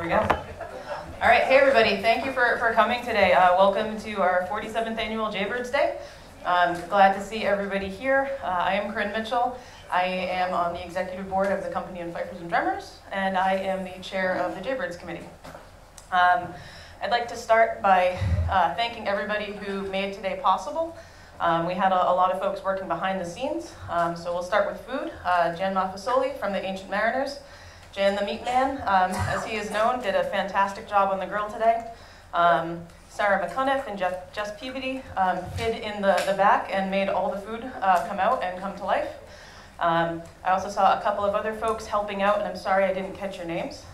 we go. All right, hey everybody, thank you for coming today. Welcome to our 47th annual Jaybirds Day. Glad to see everybody here. I am Corinne Mitchell. I am on the executive board of the company of Fifers and Drummers, and I am the chair of the Jaybirds committee. I'd like to start by thanking everybody who made today possible. We had a lot of folks working behind the scenes, so we'll start with food. Jan Mafasoli from the Ancient Mariners. Jan the Meat Man, as he is known, did a fantastic job on the grill today. Sarah McCuniff and Jess Peabody hid in the back and made all the food come out and come to life. I also saw a couple of other folks helping out, and I'm sorry I didn't catch your names.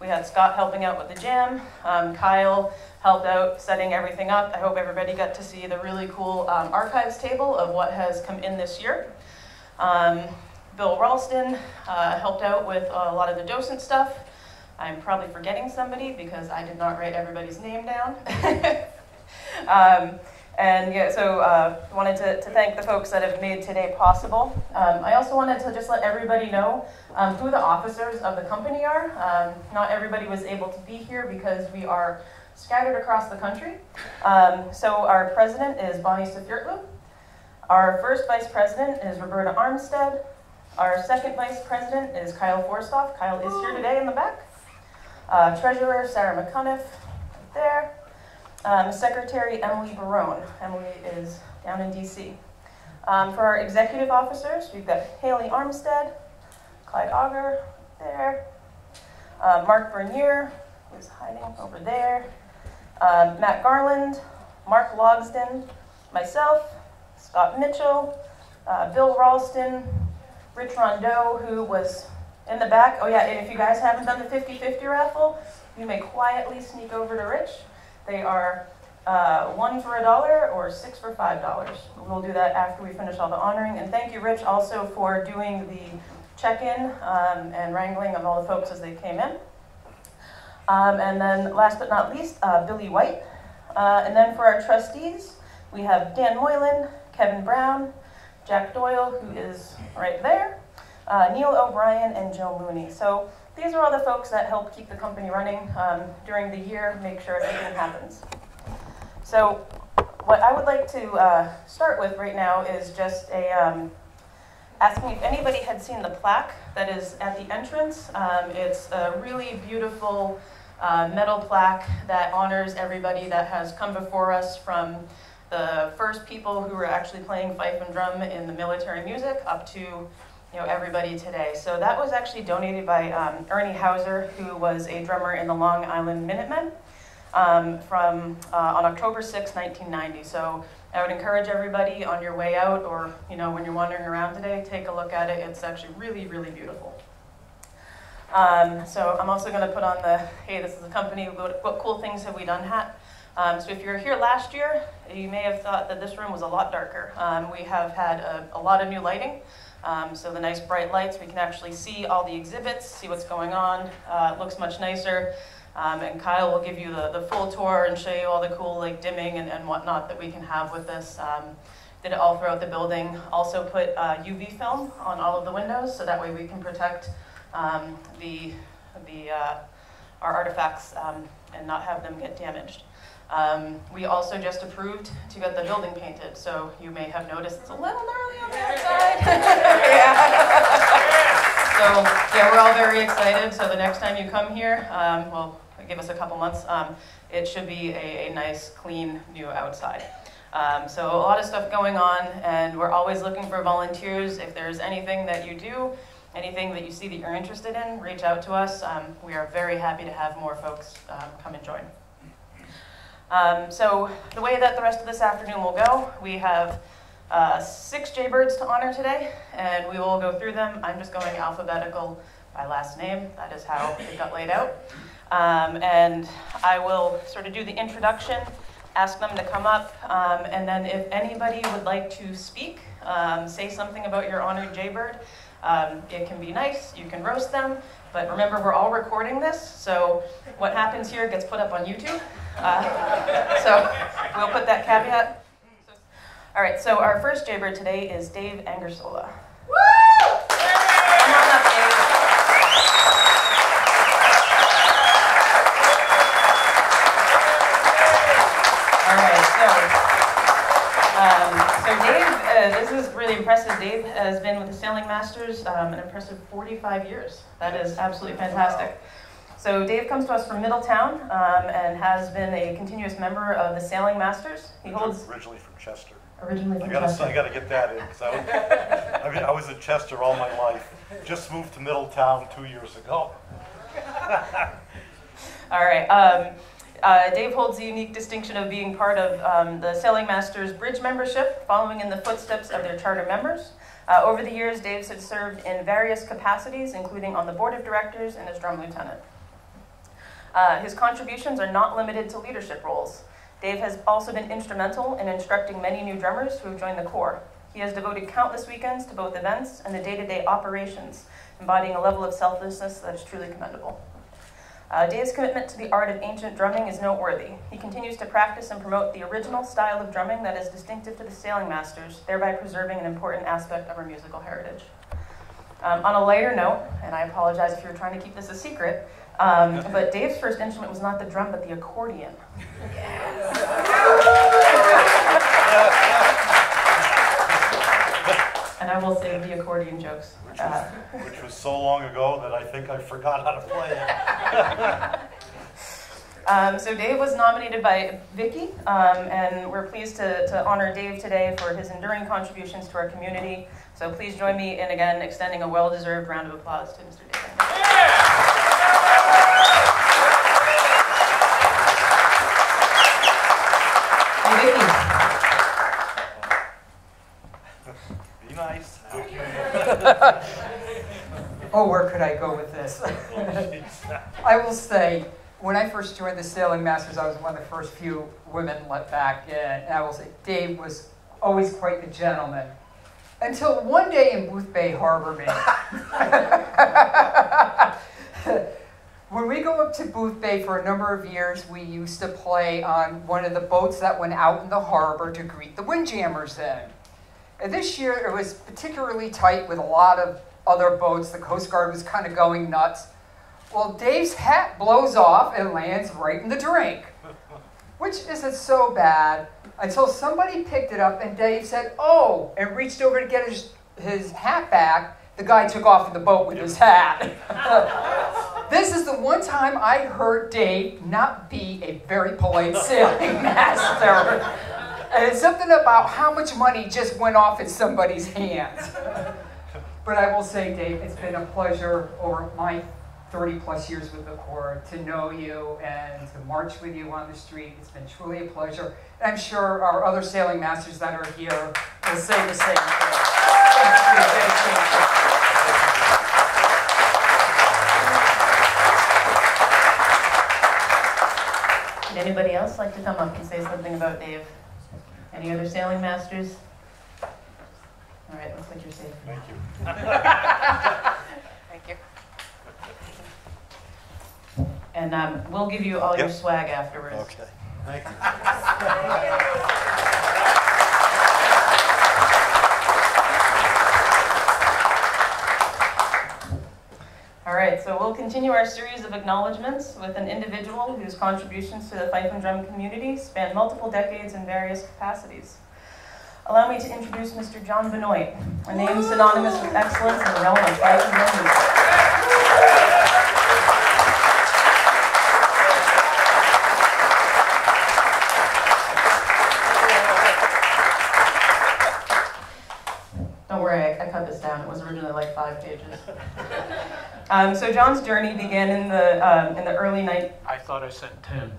We had Scott helping out with the jam. Kyle helped out setting everything up. I hope everybody got to see the really cool archives table of what has come in this year. Bill Ralston helped out with a lot of the docent stuff. I'm probably forgetting somebody because I did not write everybody's name down. And yeah, so wanted to thank the folks that have made today possible. I also wanted to just let everybody know who the officers of the company are. Not everybody was able to be here because we are scattered across the country. So our president is Bonnie Sefirtlu. Our first vice president is Roberta Armstead. Our second vice president is Kyle Forstoff. Kyle is here today in the back. Treasurer Sarah McCuniff, right there. Secretary Emily Barone. Emily is down in DC. For our executive officers, we've got Healy Armstead, Clyde Auger, there. Mark Bernier, who's hiding over there. Matt Garland, Mark Logsden, myself, Scott Mitchell, Bill Ralston, Rich Rondeau, who was in the back. Oh yeah, and if you guys haven't done the 50-50 raffle, you may quietly sneak over to Rich. They are 1 for $1 or 6 for $5. We'll do that after we finish all the honoring. And thank you, Rich, also for doing the check-in and wrangling of all the folks as they came in. And then last but not least, Billy White. And then for our trustees, we have Dan Moylan, Kevin Brown, Jack Doyle, who is right there, Neil O'Brien, and Joe Mooney. So these are all the folks that help keep the company running during the year, make sure everything happens. So what I would like to start with right now is just asking if anybody had seen the plaque that is at the entrance. It's a really beautiful metal plaque that honors everybody that has come before us, from the first people who were actually playing fife and drum in the military music up to everybody today. So that was actually donated by Ernie Hauser, who was a drummer in the Long Island Minutemen on October 6, 1990. So I would encourage everybody on your way out, or when you're wandering around today, take a look at it. It's actually really, really beautiful. So I'm also going to put on the, hey, this is a company, what cool things have we done hat. So if you were here last year, you may have thought that this room was a lot darker. We have had a lot of new lighting. So the nice bright lights, we can actually see all the exhibits, see what's going on. It looks much nicer. And Kyle will give you the full tour and show you all the cool dimming and whatnot that we can have with this. Did it all throughout the building. Also put UV film on all of the windows, so that way we can protect our artifacts and not have them get damaged. We also just approved to get the building painted, so you may have noticed it's a little gnarly on the outside. So yeah, we're all very excited. So the next time you come here, well, give us a couple months, it should be a nice, clean, new outside. So a lot of stuff going on, and we're always looking for volunteers. If there's anything that you do, anything that you see that you're interested in, reach out to us. We are very happy to have more folks come and join. So the way that the rest of this afternoon will go, we have 6 Jaybirds to honor today, and we will go through them. I'm just going alphabetical by last name. That is how it got laid out. And I will sort of do the introduction, ask them to come up, and then if anybody would like to speak, say something about your honored Jaybird. It can be nice, you can roast them, but remember, we're all recording this, so what happens here gets put up on YouTube. So we'll put that caveat. All right, so our first Jaybird today is Dave Angersola. Woo! Come on up, Dave. this is really impressive. Dave has been with the Sailing Masters an impressive 45 years. That is absolutely fantastic. So Dave comes to us from Middletown and has been a continuous member of the Sailing Masters. He holds originally from Chester. Originally from Chester. I got to get that in because I was in Chester all my life. Just moved to Middletown 2 years ago. All right. Dave holds the unique distinction of being part of the Sailing Masters Bridge membership, following in the footsteps of their charter members. Over the years, Dave has served in various capacities, including on the board of directors and as drum lieutenant. His contributions are not limited to leadership roles. Dave has also been instrumental in instructing many new drummers who have joined the Corps. He has devoted countless weekends to both events and the day-to-day operations, embodying a level of selflessness that is truly commendable. Dave's commitment to the art of ancient drumming is noteworthy. He continues to practice and promote the original style of drumming that is distinctive to the Sailing Masters, thereby preserving an important aspect of our musical heritage. On a lighter note, and I apologize if you're trying to keep this a secret, but Dave's first instrument was not the drum, but the accordion. And I will save the accordion jokes. Which was so long ago that I think I forgot how to play it. So Dave was nominated by Vicky, and we're pleased to honor Dave today for his enduring contributions to our community. So please join me in, again, extending a well-deserved round of applause to Mr. Dave. Hey, Vicky. Be nice. Oh, where could I go with this? I will say, when I first joined the Sailing Masters, I was one of the first few women let back in. And I will say, Dave was always quite the gentleman. Until one day in Booth Bay Harbor, when we go up to Booth Bay for a number of years, we used to play on one of the boats that went out in the harbor to greet the windjammers in. And this year, it was particularly tight with a lot of other boats. The Coast Guard was kind of going nuts. Well, Dave's hat blows off and lands right in the drink, which isn't so bad until somebody picked it up and Dave said, "Oh," and reached over to get his hat back. The guy took off in the boat with his hat. This is the one time I heard Dave not be a very polite sailing master. And it's something about how much money just went off in somebody's hands. But I will say, Dave, it's been a pleasure over my 30-plus years with the Corps to know you and to march with you on the street. It's been truly a pleasure. And I'm sure our other sailing masters that are here will say the same thing. Would anybody else like to come up and say something about Dave? Any other sailing masters? All right, looks like you're safe. Thank you. Thank you. And we'll give you all your swag afterwards. Okay. Thank you. All right, so we'll continue our series of acknowledgements with an individual whose contributions to the fife and drum community span multiple decades in various capacities. Allow me to introduce Mr. John Benoit, a name synonymous with excellence in the realm of fife and drum music. Don't worry, I cut this down. It was originally like 5 pages. So John's journey began in the early night. I thought I said 10.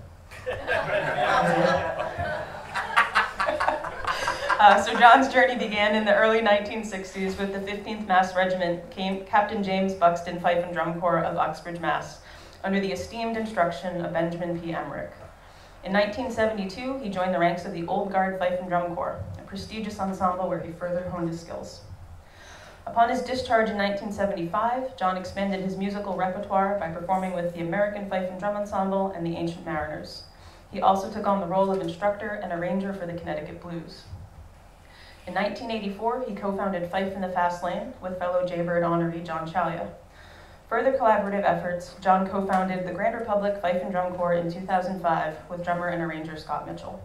So John's journey began in the early 1960s with the 15th Mass Regiment, Captain James Buxton Fife and Drum Corps of Uxbridge, Mass, under the esteemed instruction of Benjamin P. Emmerich. In 1972, he joined the ranks of the Old Guard Fife and Drum Corps, a prestigious ensemble where he further honed his skills. Upon his discharge in 1975, John expanded his musical repertoire by performing with the American Fife and Drum Ensemble and the Ancient Mariners. He also took on the role of instructor and arranger for the Connecticut Blues. In 1984, he co-founded Fife in the Fast Lane with fellow Jaybird honoree John Ciaglia. Further collaborative efforts, John co-founded the Grand Republic Fife and Drum Corps in 2005 with drummer and arranger Scott Mitchell.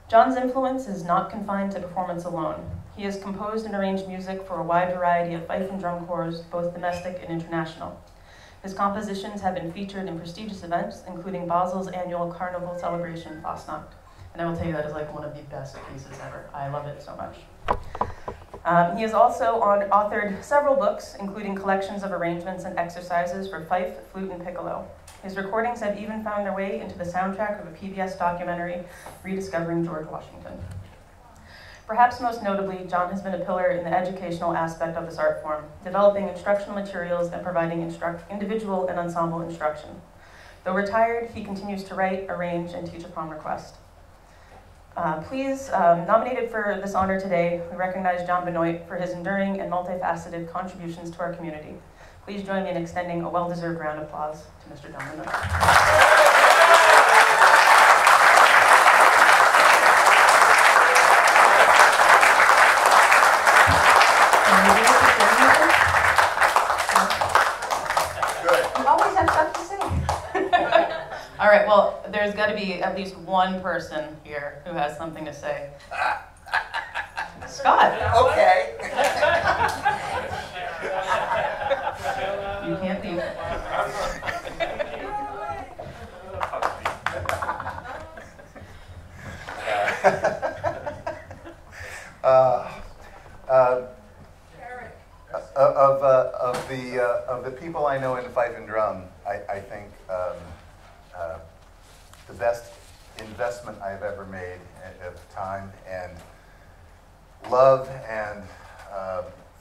John's influence is not confined to performance alone. He has composed and arranged music for a wide variety of fife and drum corps, both domestic and international. His compositions have been featured in prestigious events, including Basel's annual carnival celebration, Fastnacht. And I will tell you that is like one of the best pieces ever. I love it so much. He has also authored several books, including collections of arrangements and exercises for fife, flute, and piccolo. His recordings have even found their way into the soundtrack of a PBS documentary, Rediscovering George Washington. Perhaps most notably, John has been a pillar in the educational aspect of this art form, developing instructional materials and providing individual and ensemble instruction. Though retired, he continues to write, arrange, and teach upon request. Nominated for this honor today, we recognize John Benoit for his enduring and multifaceted contributions to our community. Please join me in extending a well-deserved round of applause to Mr. John Benoit. You always have stuff to say. All right, well, there's got to be at least one person here who has something to say. Scott. Okay. You can't leave. Of the people I know in fife and drum, I think the best investment I've ever made of time and love and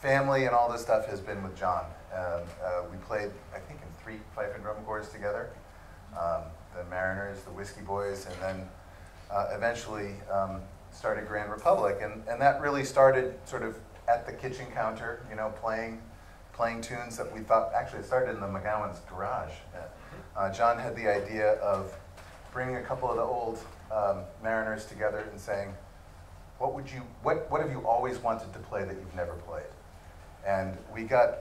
family and all this stuff has been with John. We played, I think, in 3 fife and drum corps together. The Mariners, the Whiskey Boys, and then eventually started Grand Republic. And that really started sort of at the kitchen counter, you know, playing tunes that we thought, actually it started in the McGowan's garage. John had the idea of bringing a couple of the old Mariners together and saying, what have you always wanted to play that you've never played? And we got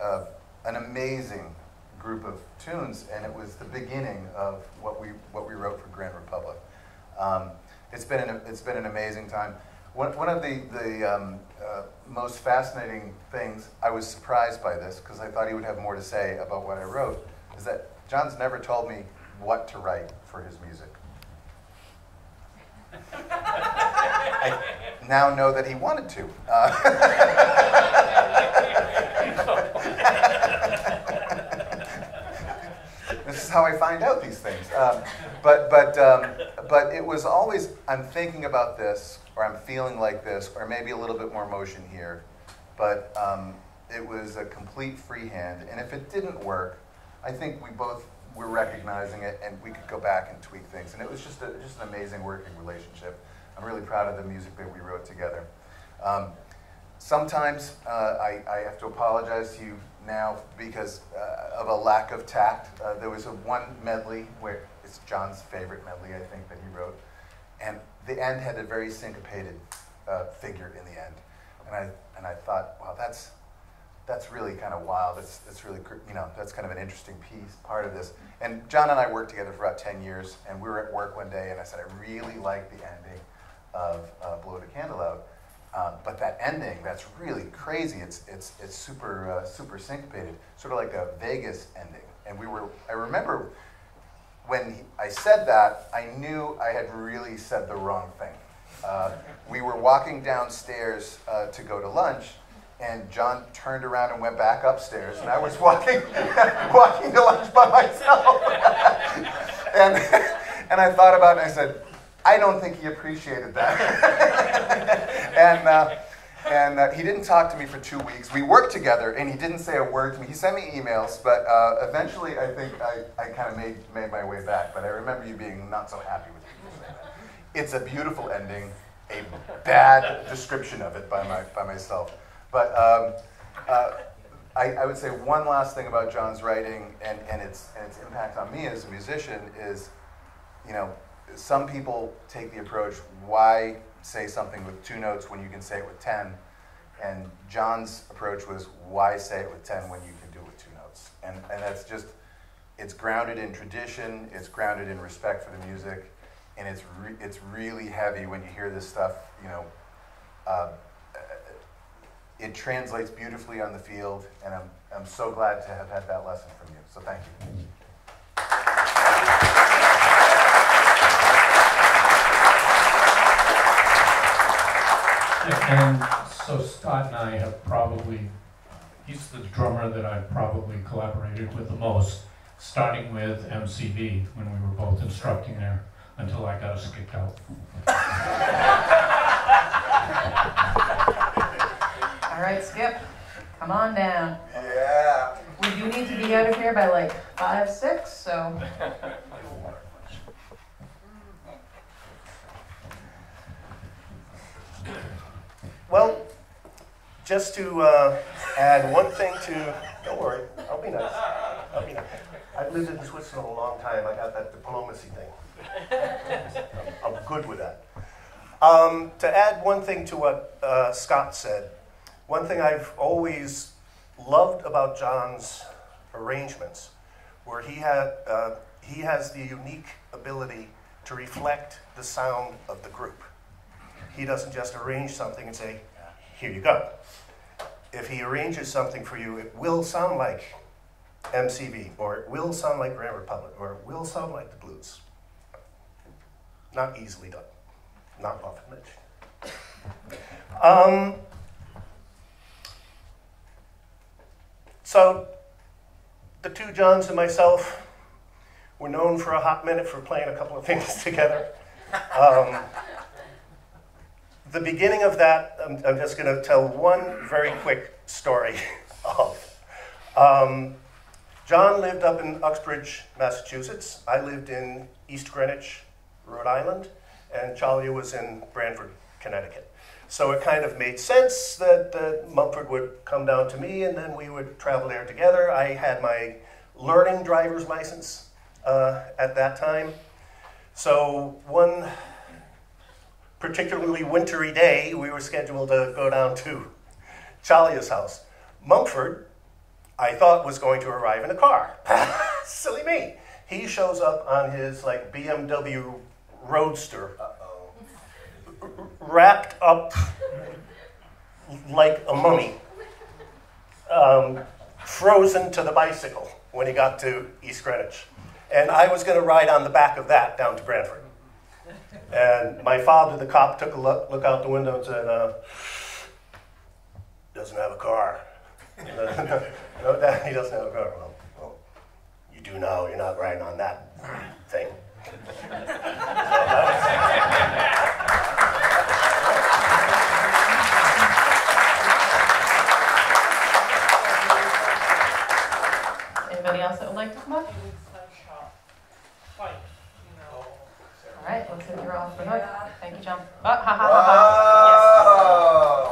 an amazing group of tunes, and it was the beginning of what we wrote for Grand Republic. It's been an amazing time. One of the most fascinating things, I was surprised by this because I thought he would have more to say about what I wrote, is that John's never told me what to write for his music. I now know that he wanted to. This is how I find out these things. But it was always, I'm thinking about this, or I'm feeling like this, or maybe a little bit more motion here. But it was a complete freehand. And if it didn't work, I think we both were recognizing it, and we could go back and tweak things. And it was just an amazing working relationship. I'm really proud of the music that we wrote together. Sometimes I have to apologize to you now because of a lack of tact. There was one medley where it's John's favorite medley, I think, that he wrote, and the end had a very syncopated figure in the end, and I thought, wow, that's really kind of wild. That's really, you know, that's kind of an interesting part of this. And John and I worked together for about 10 years, and we were at work one day, and I said, I really like the ending of Blow the Candle Out. But that ending, that's really crazy. It's super syncopated, sort of like a Vegas ending. And I remember when I said that, I knew I had really said the wrong thing. We were walking downstairs to go to lunch, and John turned around and went back upstairs, and I was walking to lunch by myself. and I thought about it, and I said, I don't think he appreciated that. and he didn't talk to me for 2 weeks. We worked together, and he didn't say a word to me. He sent me emails, but eventually I think I kind of made my way back. But I remember you being not so happy with me saying that. It's a beautiful ending, a bad description of it by myself. But I would say one last thing about John's writing and its impact on me as a musician is, you know, some people take the approach, why say something with 2 notes when you can say it with 10? And John's approach was, why say it with 10 when you can do it with 2 notes? And that's just, it's grounded in tradition, it's grounded in respect for the music, and it's really heavy when you hear this stuff, you know. it translates beautifully on the field, and I'm so glad to have had that lesson from you. So thank you. Yeah, and so Scott and I have he's the drummer that I've probably collaborated with the most, starting with MCV when we were both instructing there until I got us kicked out. All right, Skip, come on down. Yeah. We do need to be out of here by like 5, 6, so. Well, just to add one thing to, don't worry, I'll be nice. I've lived in Switzerland a long time. I got that diplomacy thing. I'm good with that. To add one thing to what Scott said, one thing I've always loved about John's arrangements, where he has the unique ability to reflect the sound of the group. He doesn't just arrange something and say, here you go. If he arranges something for you, it will sound like MCV, or it will sound like Grand Republic, or it will sound like the Blues. Not easily done. Not often mentioned. So, the two Johns and myself were known for a hot minute for playing a couple of things together. The beginning of that, I'm just going to tell one very quick story of. John lived up in Uxbridge, Massachusetts. I lived in East Greenwich, Rhode Island, and Ciaglia was in Branford, Connecticut. So it kind of made sense that Mumford would come down to me, and then we would travel there together. I had my learning driver's license at that time. So one particularly wintry day, we were scheduled to go down to Ciaglia's house. Mumford, I thought, was going to arrive in a car. Silly me. He shows up on his like BMW Roadster, wrapped up like a mummy, frozen to the bicycle when he got to East Greenwich. And I was going to ride on the back of that down to Branford. And my father, the cop, took a look out the window and said, doesn't have a car. No, Dad, he doesn't have a car. Well, you do now. You're not riding on that thing. Anybody else that would like to come up? All right, looks like you're off the hook. Thank you, John. Oh, ha ha ha ha.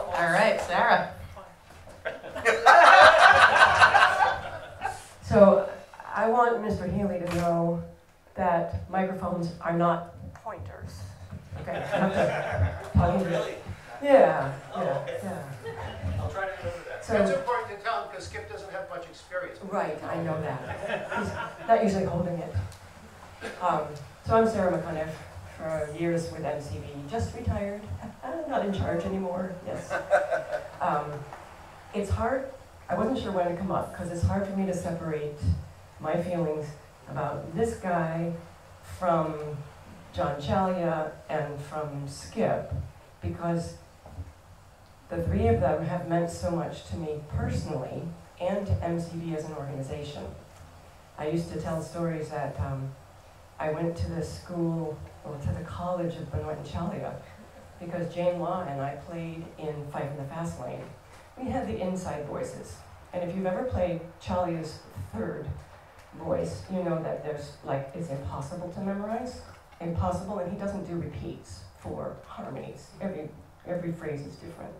Yes. All right, Sarah. So I want Mr. Healy to know that microphones are not pointers. Okay. Really? Yeah. I'll try to remember that. So, That's important to tell him because Skip doesn't have much experience. right, I know that. He's not usually holding it. So I'm Sarah McCunniff, for years with MCV, just retired, not in charge anymore, yes. It's hard, I wasn't sure when to come up, because it's hard for me to separate my feelings about this guy from John Ciaglia and from Skip, because the three of them have meant so much to me personally and to MCV as an organization. I used to tell stories that I went to the school, or to the college of Benoit and Ciaglia, because Jane Law and I played in Fife in the Fast Lane. We had the inside voices. And if you've ever played Ciaglia's third voice, you know that there's like, it's impossible to memorize. Impossible, and he doesn't do repeats for harmonies. Every phrase is different.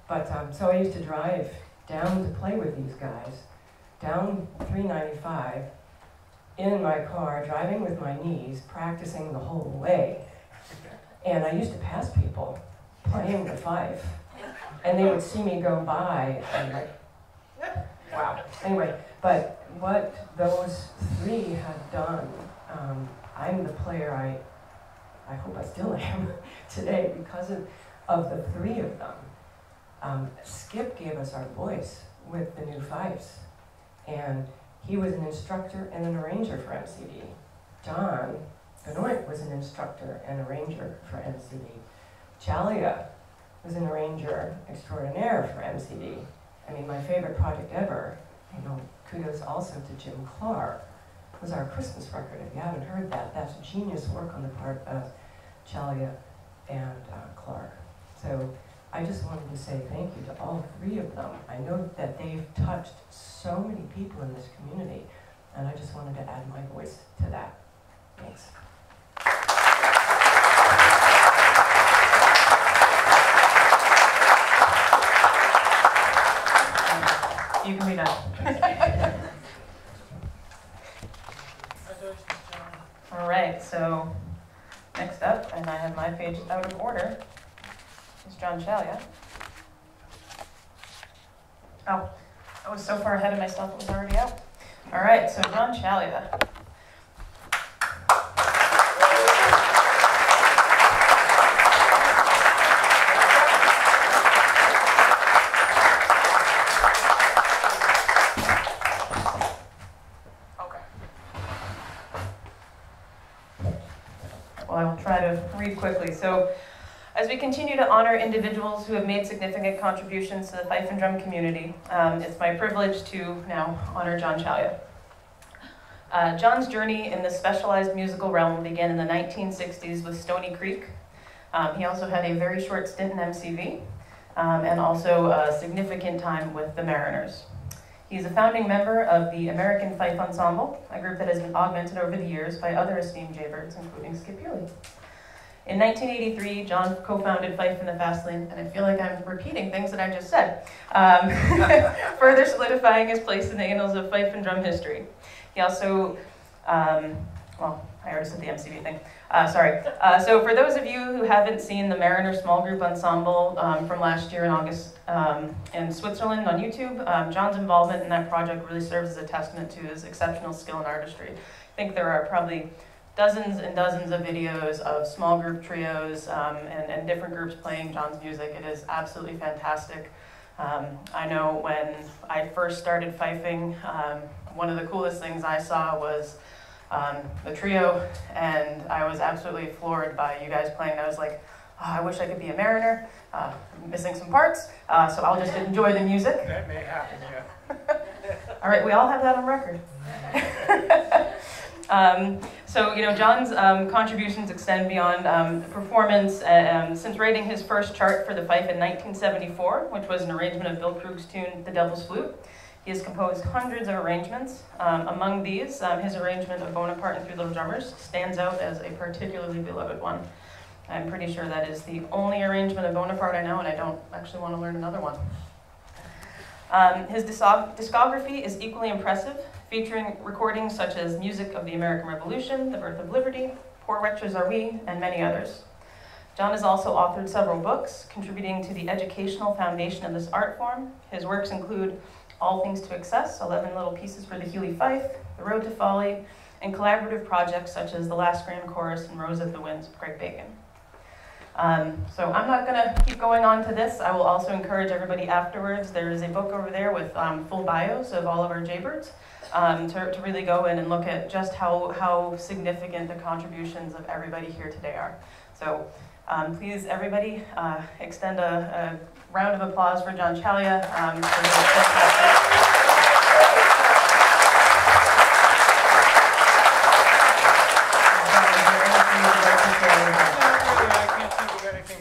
But so I used to drive down to play with these guys, down 395, in my car, driving with my knees, practicing the whole way. And I used to pass people playing the fife. And they would see me go by and like, wow. Anyway, but what those three have done, I'm the player I hope I still am today because of the three of them. Skip gave us our voice with the new Fifes, and he was an instructor and an arranger for MCV. John Benoit was an instructor and arranger for MCV. Ciaglia was an arranger extraordinaire for MCV. I mean, my favorite project ever, you know, kudos also to Jim Clark, was our Christmas record. If you haven't heard that, that's genius work on the part of Ciaglia and Clark. So I just wanted to say thank you to all three of them. I know that they've touched so many people in this community, and I just wanted to add my voice to that. Thanks. You can be done. All right, so next up, and I have my page out of order, is John Ciaglia. Oh, I was so far ahead of myself, it was already out. All right, so John Ciaglia. Well, I will try to read quickly. So, as we continue to honor individuals who have made significant contributions to the fife and drum community, it's my privilege to now honor John Ciaglia. John's journey in the specialized musical realm began in the 1960s with Stony Creek. He also had a very short stint in MCV, and also a significant time with the Mariners. He's a founding member of the American Fife Ensemble, a group that has been augmented over the years by other esteemed Jaybirds, including Skip Healy. In 1983, John co-founded Fife in the Fast Lane, and I feel like I'm repeating things that I just said, further solidifying his place in the annals of fife and drum history. He also, well, I already said the MCV thing. So for those of you who haven't seen the Mariner Small Group Ensemble from last year in August in Switzerland on YouTube, John's involvement in that project really serves as a testament to his exceptional skill and artistry. I think there are probably dozens and dozens of videos of small group trios and different groups playing John's music. It is absolutely fantastic. I know when I first started fifing, one of the coolest things I saw was the trio, and I was absolutely floored by you guys playing. I was like, oh, I wish I could be a Mariner. I'm missing some parts, so I'll just enjoy the music. That may happen, yeah. All right, we all have that on record. So, you know, John's contributions extend beyond performance. Since writing his first chart for the fife in 1974, which was an arrangement of Bill Krug's tune, The Devil's Flute, he has composed hundreds of arrangements. Among these, his arrangement of Bonaparte and Three Little Drummers stands out as a particularly beloved one. I'm pretty sure that is the only arrangement of Bonaparte I know, and I don't actually want to learn another one. His discography is equally impressive, featuring recordings such as Music of the American Revolution, The Birth of Liberty, Poor Wretches Are We, and many others. John has also authored several books, contributing to the educational foundation of this art form. His works include All Things to Excess, 11 Little Pieces for the Healy Fife, The Road to Folly, and collaborative projects such as The Last Grand Chorus and Rose of the Winds with Greg Bacon. So I'm not going to keep going on to this. I will also encourage everybody afterwards. There is a book over there with full bios of all of our Jaybirds to really go in and look at just how significant the contributions of everybody here today are. So please, everybody, extend a round of applause for John Ciaglia.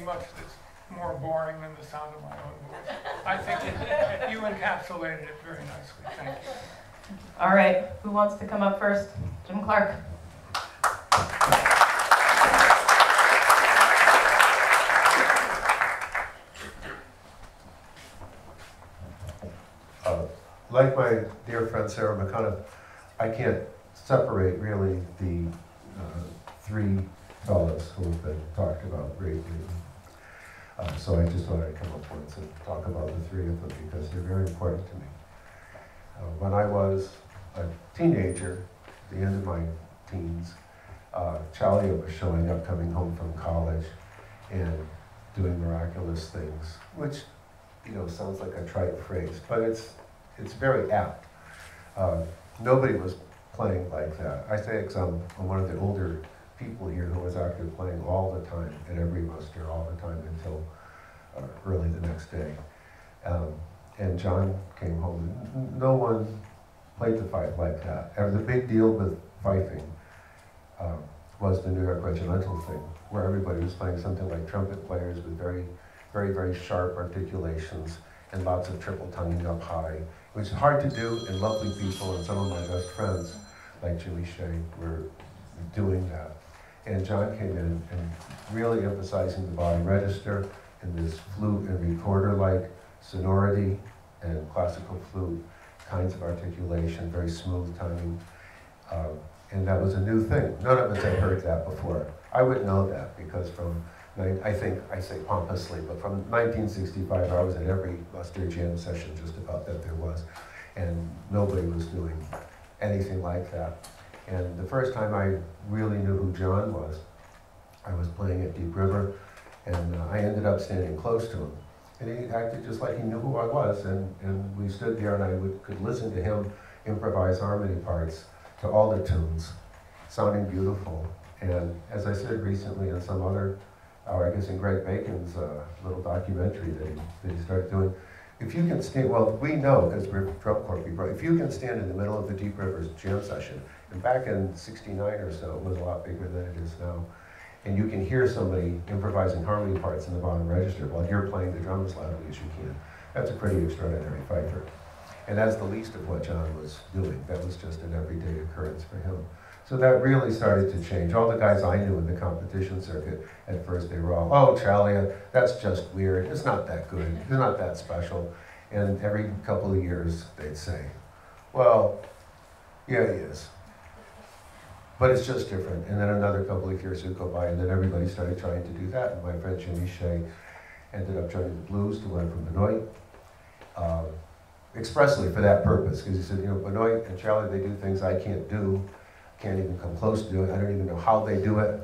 Much that's more boring than the sound of my own voice. I think you encapsulated it very nicely. Thank you. All right, who wants to come up first? Jim Clark. Like my dear friend Sarah McCunnough, I can't separate really the three fellows who have been talked about greatly. So I just wanted to come up once and talk about the three of them because they're very important to me. When I was a teenager, at the end of my teens, Ciaglia was showing up, coming home from college, and doing miraculous things, which sounds like a trite phrase, but it's very apt. Nobody was playing like that. I say I'm one of the older people here who was actually playing all the time at every muster, all the time until early the next day. And John came home, and no one played the fife like that. And the big deal with fifing was the New York regimental thing, where everybody was playing something like trumpet players with very, very, very sharp articulations and lots of triple tonguing up high, which is hard to do, and lovely people, and some of my best friends, like Jimmy Shea, were doing that. And John came in and really emphasizing the bottom register and this flute and recorder-like sonority and classical flute kinds of articulation, very smooth timing. And that was a new thing. None of us had heard that before. I would know that because I say pompously, but from 1965, I was at every muster jam session just about that there was. And nobody was doing anything like that. And the first time I really knew who John was, I was playing at Deep River, and I ended up standing close to him. And he acted just like he knew who I was, and we stood there and I could listen to him improvise harmony parts to all the tunes, sounding beautiful. And as I said recently in some other, I guess in Greg Bacon's little documentary that he started doing, if you can stand, well, we know, because we're drum corps people, if you can stand in the middle of the Deep Rivers jam session, and back in '69 or so, it was a lot bigger than it is now, and you can hear somebody improvising harmony parts in the bottom register while you're playing the drum as loudly as you can. That's a pretty extraordinary fifer. And that's the least of what John was doing. That was just an everyday occurrence for him. So that really started to change. All the guys I knew in the competition circuit, at first they were all, oh, Ciaglia, that's just weird. It's not that good. It's not that special. And every couple of years they'd say, well, yeah, he is. But it's just different. And then another couple of years would go by, and then everybody started trying to do that. And my friend Jimmy Shea ended up joining the blues to learn from Benoit, expressly for that purpose. Because he said, Benoit and Ciaglia, they do things I can't do. Can't even come close to do it. I don't even know how they do it.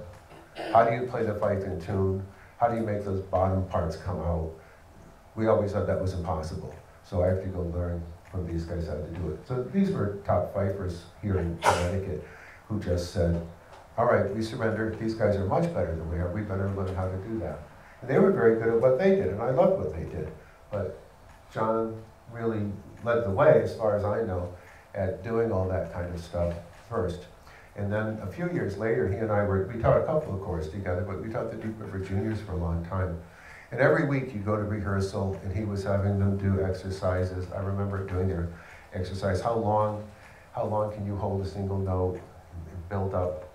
How do you play the fife in tune? How do you make those bottom parts come out? We always thought that was impossible. So I have to go learn from these guys how to do it. So these were top fifers here in Connecticut who just said, all right, we surrender. These guys are much better than we are. We better learn how to do that. And they were very good at what they did, and I loved what they did. But John really led the way, as far as I know, at doing all that kind of stuff first. And then a few years later, he and I we taught a couple of corps together, but we taught the Deep River Juniors for a long time. And every week you go to rehearsal, and he was having them do exercises. I remember doing their exercise. How long can you hold a single note and build up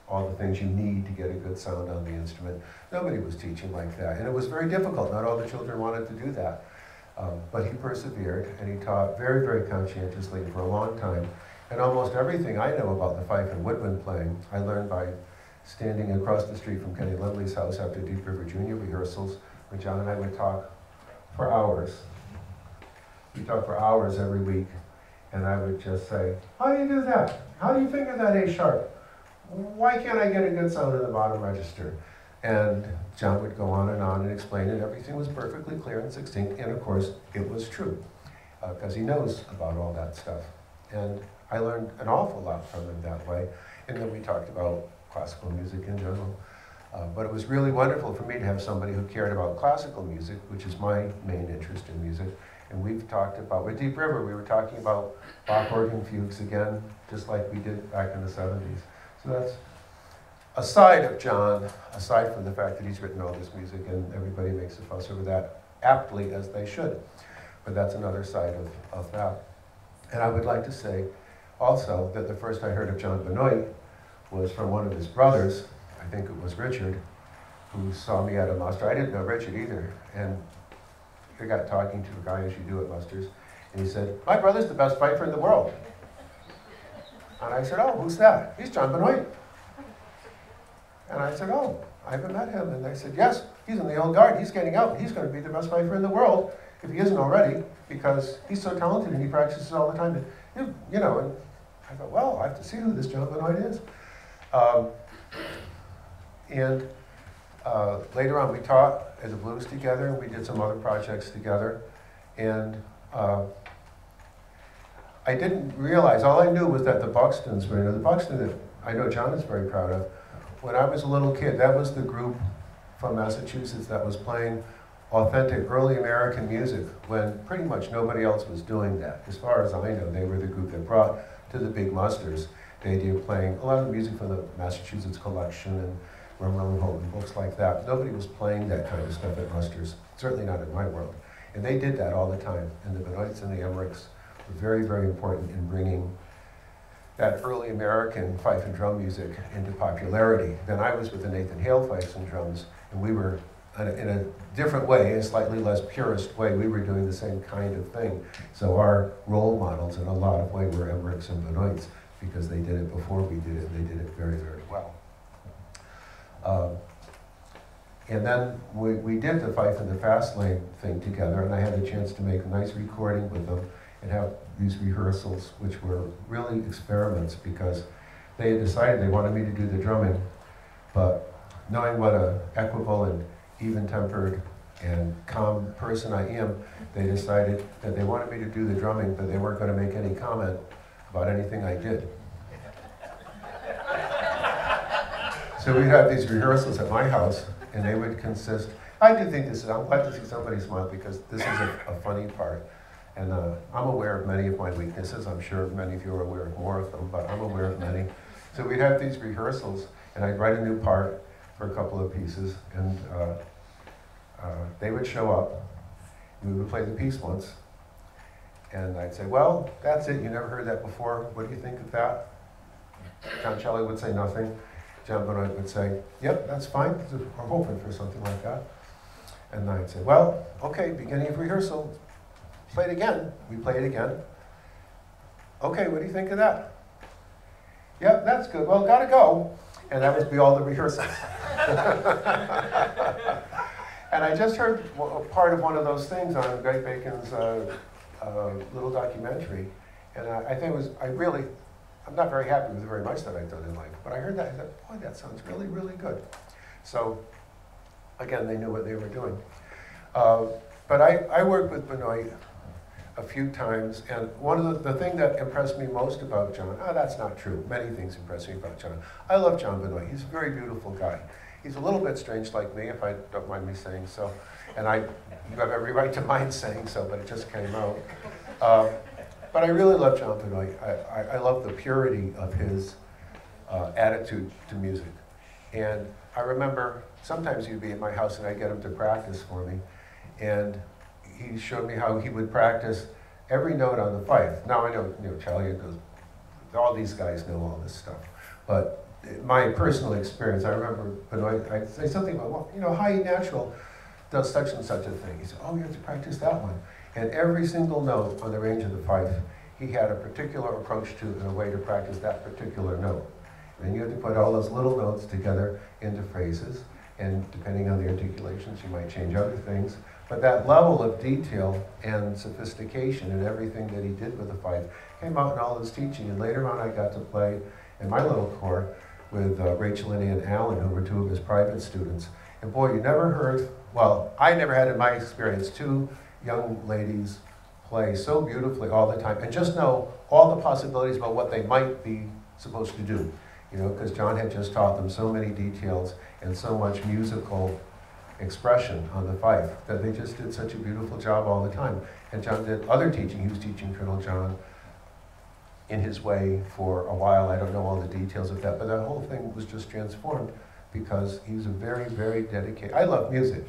all the things you need to get a good sound on the instrument? Nobody was teaching like that, and it was very difficult. Not all the children wanted to do that. But he persevered, and he taught very, very conscientiously for a long time. And almost everything I know about the fife and woodwind playing, I learned by standing across the street from Kenny Lindley's house after Deep River Junior rehearsals, where John and I would talk for hours. We talked for hours every week, and I would just say, how do you do that? How do you finger that A sharp? Why can't I get a good sound in the bottom register? And John would go on and explain it. Everything was perfectly clear and succinct, and of course, it was true, because he knows about all that stuff. And I learned an awful lot from him that way. And then we talked about classical music in general. But it was really wonderful for me to have somebody who cared about classical music, which is my main interest in music. And we've talked about, with Deep River, we were talking about Bach organ fugues again, just like we did back in the 70s. So that's a side of John, aside from the fact that he's written all this music and everybody makes a fuss over that, aptly as they should. But that's another side of that. And I would like to say also that the first I heard of John Benoit was from one of his brothers, I think it was Richard, who saw me at a muster. I didn't know Richard either. And I got talking to a guy, as you do at musters, and he said, my brother's the best fifer in the world. And I said, oh, who's that? He's John Benoit. And I said, oh, I haven't met him. And they said, yes, he's in the old guard. He's getting out. He's going to be the best fifer in the world, if he isn't already, because he's so talented and he practices all the time. And I thought, well, I have to see who this John Benoit is. later on, we taught at the Blues together, and we did some other projects together. And I didn't realize, all I knew was that the Buxtons were, the Buxton that I know John is very proud of, when I was a little kid, that was the group from Massachusetts that was playing authentic early American music when pretty much nobody else was doing that. As far as I know, they were the group that brought to the big musters the idea of playing a lot of music from the Massachusetts collection and Rumrell Holt and books like that. Nobody was playing that kind of stuff at musters, certainly not in my world. And they did that all the time. And the Benoits and the Emmerichs were very, very important in bringing that early American fife and drum music into popularity. Then I was with the Nathan Hale Fifes and Drums, and we were, in a different way, a slightly less purist way, we were doing the same kind of thing. So our role models in a lot of ways were Emmerichs and Benoits, because they did it before we did it, and they did it very, very well. And then we did the Fife and the Fast Lane thing together, and I had a chance to make a nice recording with them and have these rehearsals, which were really experiments, because they had decided they wanted me to do the drumming, but knowing what an equable and even-tempered and calm person I am, they decided that they wanted me to do the drumming, but they weren't going to make any comment about anything I did. So we'd have these rehearsals at my house, and they would consist, I do think this is, I'm glad to see somebody smile, because this is a funny part. And I'm aware of many of my weaknesses. I'm sure many of you are aware of more of them, but I'm aware of many. So we'd have these rehearsals, and I'd write a new part for a couple of pieces, and they would show up, and we would play the piece once, and I'd say, well, that's it, you never heard that before, what do you think of that? John Shelley would say nothing. John Benoit would say, yep, that's fine, I'm hoping for something like that. And I'd say, well, okay, beginning of rehearsal, play it again. We play it again. Okay, what do you think of that? Yep, that's good. Well, gotta go. And that would be all the rehearsals. And I just heard part of one of those things on Greg Bacon's little documentary. And I think it was, I'm not very happy with very much that I've done in life. But I heard that, I thought, boy, that sounds really, really good. So, again, they knew what they were doing. But I worked with Benoit a few times, and one of the thing that impressed me most about John, that's not true, many things impressed me about John. I love John Benoit, he's a very beautiful guy. He's a little bit strange like me, if I don't mind me saying so, and you have every right to mind saying so, but it just came out. But I really love John Benoit. I love the purity of his attitude to music. And I remember sometimes he'd be at my house and I'd get him to practice for me, and he showed me how he would practice every note on the fife. Now I know, Ciaglia goes, all these guys know all this stuff. But my personal experience, I remember Benoit, I'd say something about, well, High Natural does such and such a thing. He said, oh, you have to practice that one. And every single note on the range of the fife, he had a particular approach to and a way to practice that particular note. And you had to put all those little notes together into phrases, and depending on the articulations, you might change other things. But that level of detail and sophistication in everything that he did with the fife came out in all his teaching. And later on, I got to play in my little corps with Rachel and Ann Allen, who were two of his private students. And boy, you never heard, well, I never had in my experience two young ladies play so beautifully all the time and just know all the possibilities about what they might be supposed to do. Because John had just taught them so many details and so much musical expression on the fife that they just did such a beautiful job all the time. And John did other teaching. He was teaching Colonel John in his way for a while. I don't know all the details of that, but that whole thing was just transformed because he was a very, very dedicated, I love music,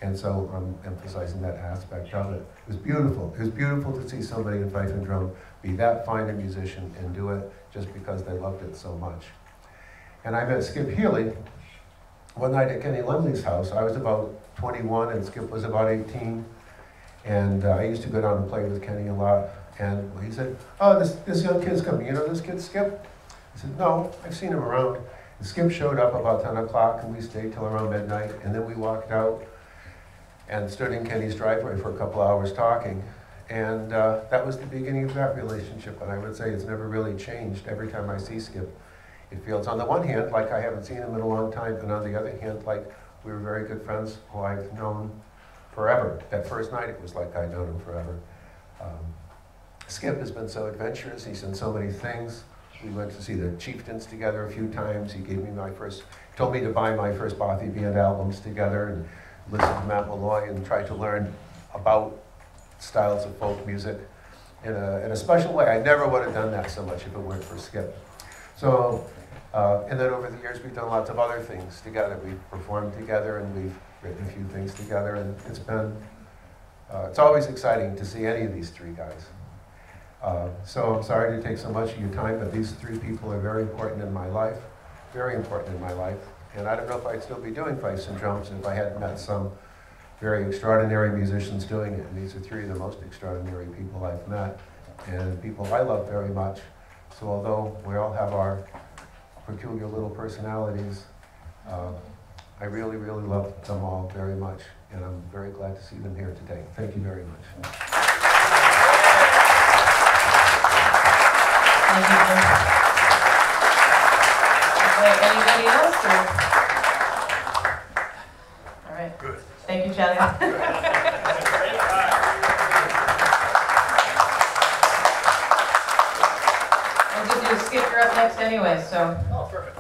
and so I'm emphasizing that aspect of it. It was beautiful. It was beautiful to see somebody in fife and drum be that fine a musician and do it just because they loved it so much. And I met Skip Healy one night at Kenny Lumley's house. I was about 21 and Skip was about 18. And I used to go down and play with Kenny a lot. And he said, oh, this young kid's coming. You know this kid, Skip? I said, no, I've seen him around. And Skip showed up about 10 o'clock and we stayed till around midnight. And then we walked out and stood in Kenny's driveway for a couple hours talking. And that was the beginning of that relationship. And I would say it's never really changed. Every time I see Skip, it feels on the one hand like I haven't seen him in a long time, and on the other hand like We were very good friends who I've known forever. That first night, it was like I'd known him forever. Skip has been so adventurous. He's done so many things. We went to see the Chieftains together a few times. He gave me told me to buy my first Bothy Band albums together and listen to Matt Malloy and try to learn about styles of folk music in a special way. I never would have done that so much if it weren't for Skip. So, and then over the years, we've done lots of other things together. We've performed together and we've written a few things together, and it's always exciting to see any of these three guys. So I'm sorry to take so much of your time, but these three people are very important in my life, very important in my life. And I don't know if I'd still be doing fifes and drums if I hadn't met some very extraordinary musicians doing it. And these are three of the most extraordinary people I've met, and people I love very much. So although we all have our peculiar little personalities, I really, really love them all very much, and I'm very glad to see them here today. Thank you very much. Thank you, Jim. Is there anybody else? All right. Good. Thank you, Ciaglia. I'm good to Skip, you're up next anyway, so. Oh, perfect.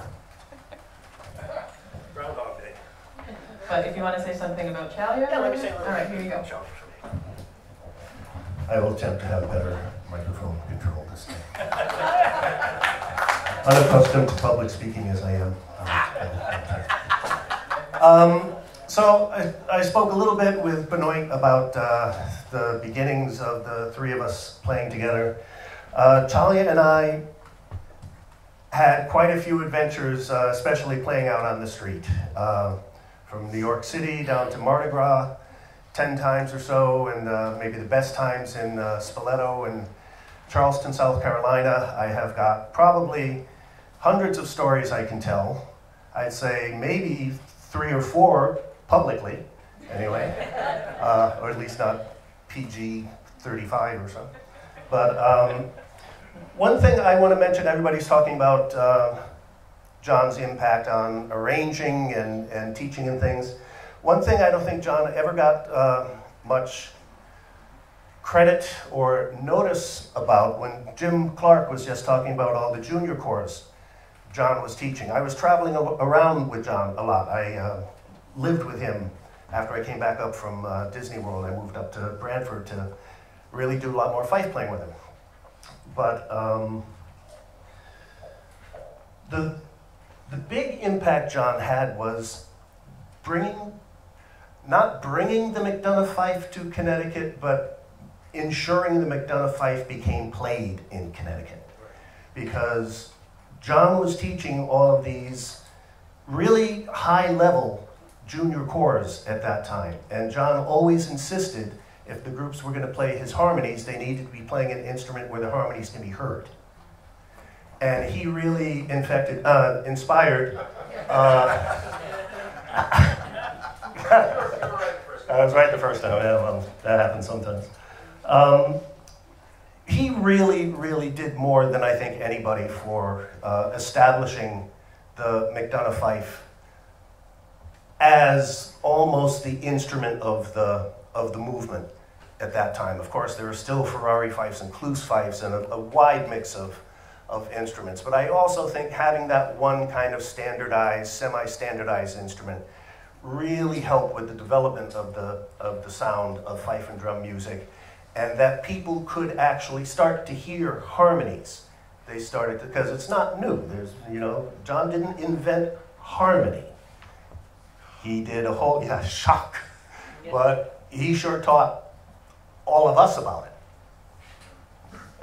Groundhog Day. But if you want to say something about Ciaglia? Yeah, let me say a little All right, bit. here you go. I will attempt to have better microphone control this time. Unaccustomed to public speaking as I am. So I spoke a little bit with Benoit about the beginnings of the three of us playing together. Ciaglia and I had quite a few adventures, especially playing out on the street. From New York City down to Mardi Gras, 10 times or so, and maybe the best times in Spoleto and Charleston, South Carolina. I have got probably hundreds of stories I can tell. I'd say maybe 3 or 4 publicly, anyway, or at least not PG-35 or so. But one thing I want to mention, everybody's talking about John's impact on arranging and teaching and things. One thing I don't think John ever got much credit or notice about, when Jim Clark was just talking about all the junior corps John was teaching. I was traveling around with John a lot. I lived with him after I came back up from Disney World. I moved up to Brantford to really do a lot more fife playing with him. But the big impact John had was not bringing the McDonough fife to Connecticut, but ensuring the McDonough fife became played in Connecticut. Because John was teaching all of these really high-level junior corps at that time. And John always insisted if the groups were going to play his harmonies, they needed to be playing an instrument where the harmonies can be heard. And he really inspired. I was right the first time. Yeah, well, that happens sometimes. He really, really did more than I think anybody for establishing the McDonough fife as almost the instrument of the movement at that time. Of course, there were still Ferrari fifes and Cluse fifes and a wide mix of instruments. But I also think having that one kind of standardized, semi-standardized instrument really helped with the development of the sound of fife and drum music, and that people could actually start to hear harmonies. They started to, because it's not new. John didn't invent harmony. He did a whole, shock. Yeah. But he sure taught all of us about it.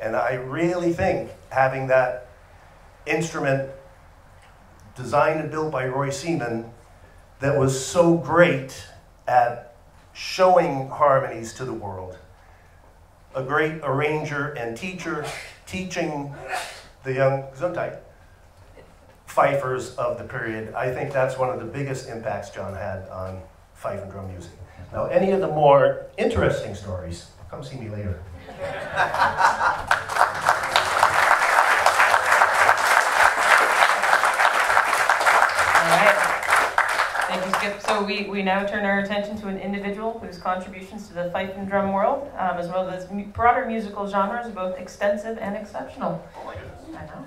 And I really think having that instrument designed and built by Roy Seaman that was so great at showing harmonies to the world, a great arranger and teacher, teaching the young Gesundheit fifers of the period. I think that's one of the biggest impacts John had on fife and drum music. Now, any of the more interesting stories, come see me later. All right. Thank you, Skip. So we now turn our attention to an individual whose contributions to the fife and drum world, as well as broader musical genres, are both extensive and exceptional. Oh my goodness. I know.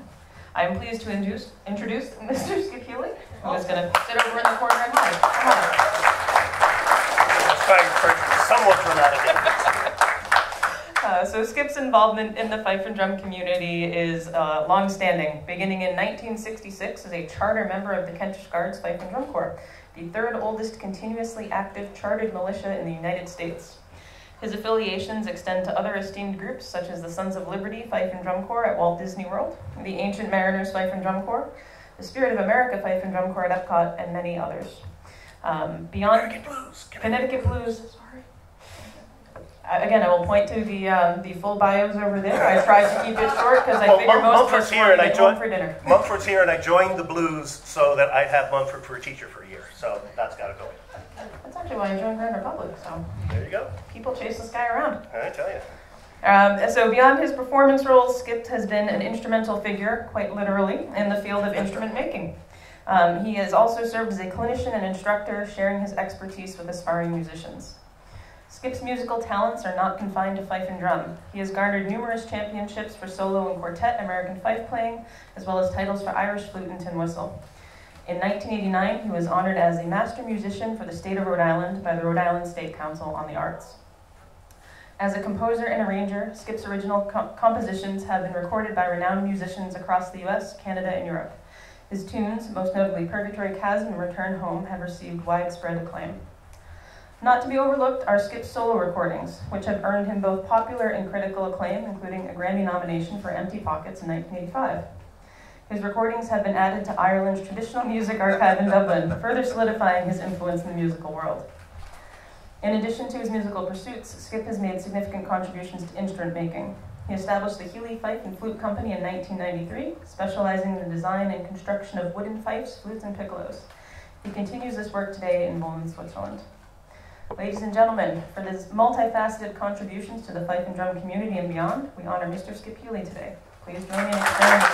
I am pleased to introduce Mr. Skip Healy, who is going to sit over in the corner and hide. Let's try for somewhat dramatic. So Skip's involvement in the fife and drum community is long-standing, beginning in 1966 as a charter member of the Kentish Guards Fife and Drum Corps, the third oldest continuously active chartered militia in the United States. His affiliations extend to other esteemed groups such as the Sons of Liberty Fife and Drum Corps at Walt Disney World, the Ancient Mariners Fife and Drum Corps, the Spirit of America Fife and Drum Corps at Epcot, and many others. Beyond Connecticut Blues. Sorry. Again, I will point to the full bios over there. I tried to keep it short because I figure most of us want to get home for dinner. Mumford's here, and I joined the Blues so that I'd have Mumford for a teacher for a year. So that's got to go. That's actually why I joined Grand Republic. So there you go. People chase this guy around. I tell you. So beyond his performance roles, Skip has been an instrumental figure, quite literally, in the field of instrument making. He has also served as a clinician and instructor, sharing his expertise with aspiring musicians. Skip's musical talents are not confined to fife and drum. He has garnered numerous championships for solo and quartet American fife playing, as well as titles for Irish flute and tin whistle. In 1989, he was honored as a master musician for the state of Rhode Island by the Rhode Island State Council on the Arts. As a composer and arranger, Skip's original compositions have been recorded by renowned musicians across the US, Canada, and Europe. His tunes, most notably Purgatory Chasm and Return Home, have received widespread acclaim. Not to be overlooked are Skip's solo recordings, which have earned him both popular and critical acclaim, including a Grammy nomination for Empty Pockets in 1985. His recordings have been added to Ireland's Traditional Music Archive in Dublin, further solidifying his influence in the musical world. In addition to his musical pursuits, Skip has made significant contributions to instrument making. He established the Healy Fife and Flute Company in 1993, specializing in the design and construction of wooden fifes, flutes, and piccolos. He continues this work today in Bolln, Switzerland. Ladies and gentlemen, for his multifaceted contributions to the fife and drum community and beyond, we honor Mr. Skip Healy today. Please join me in extending the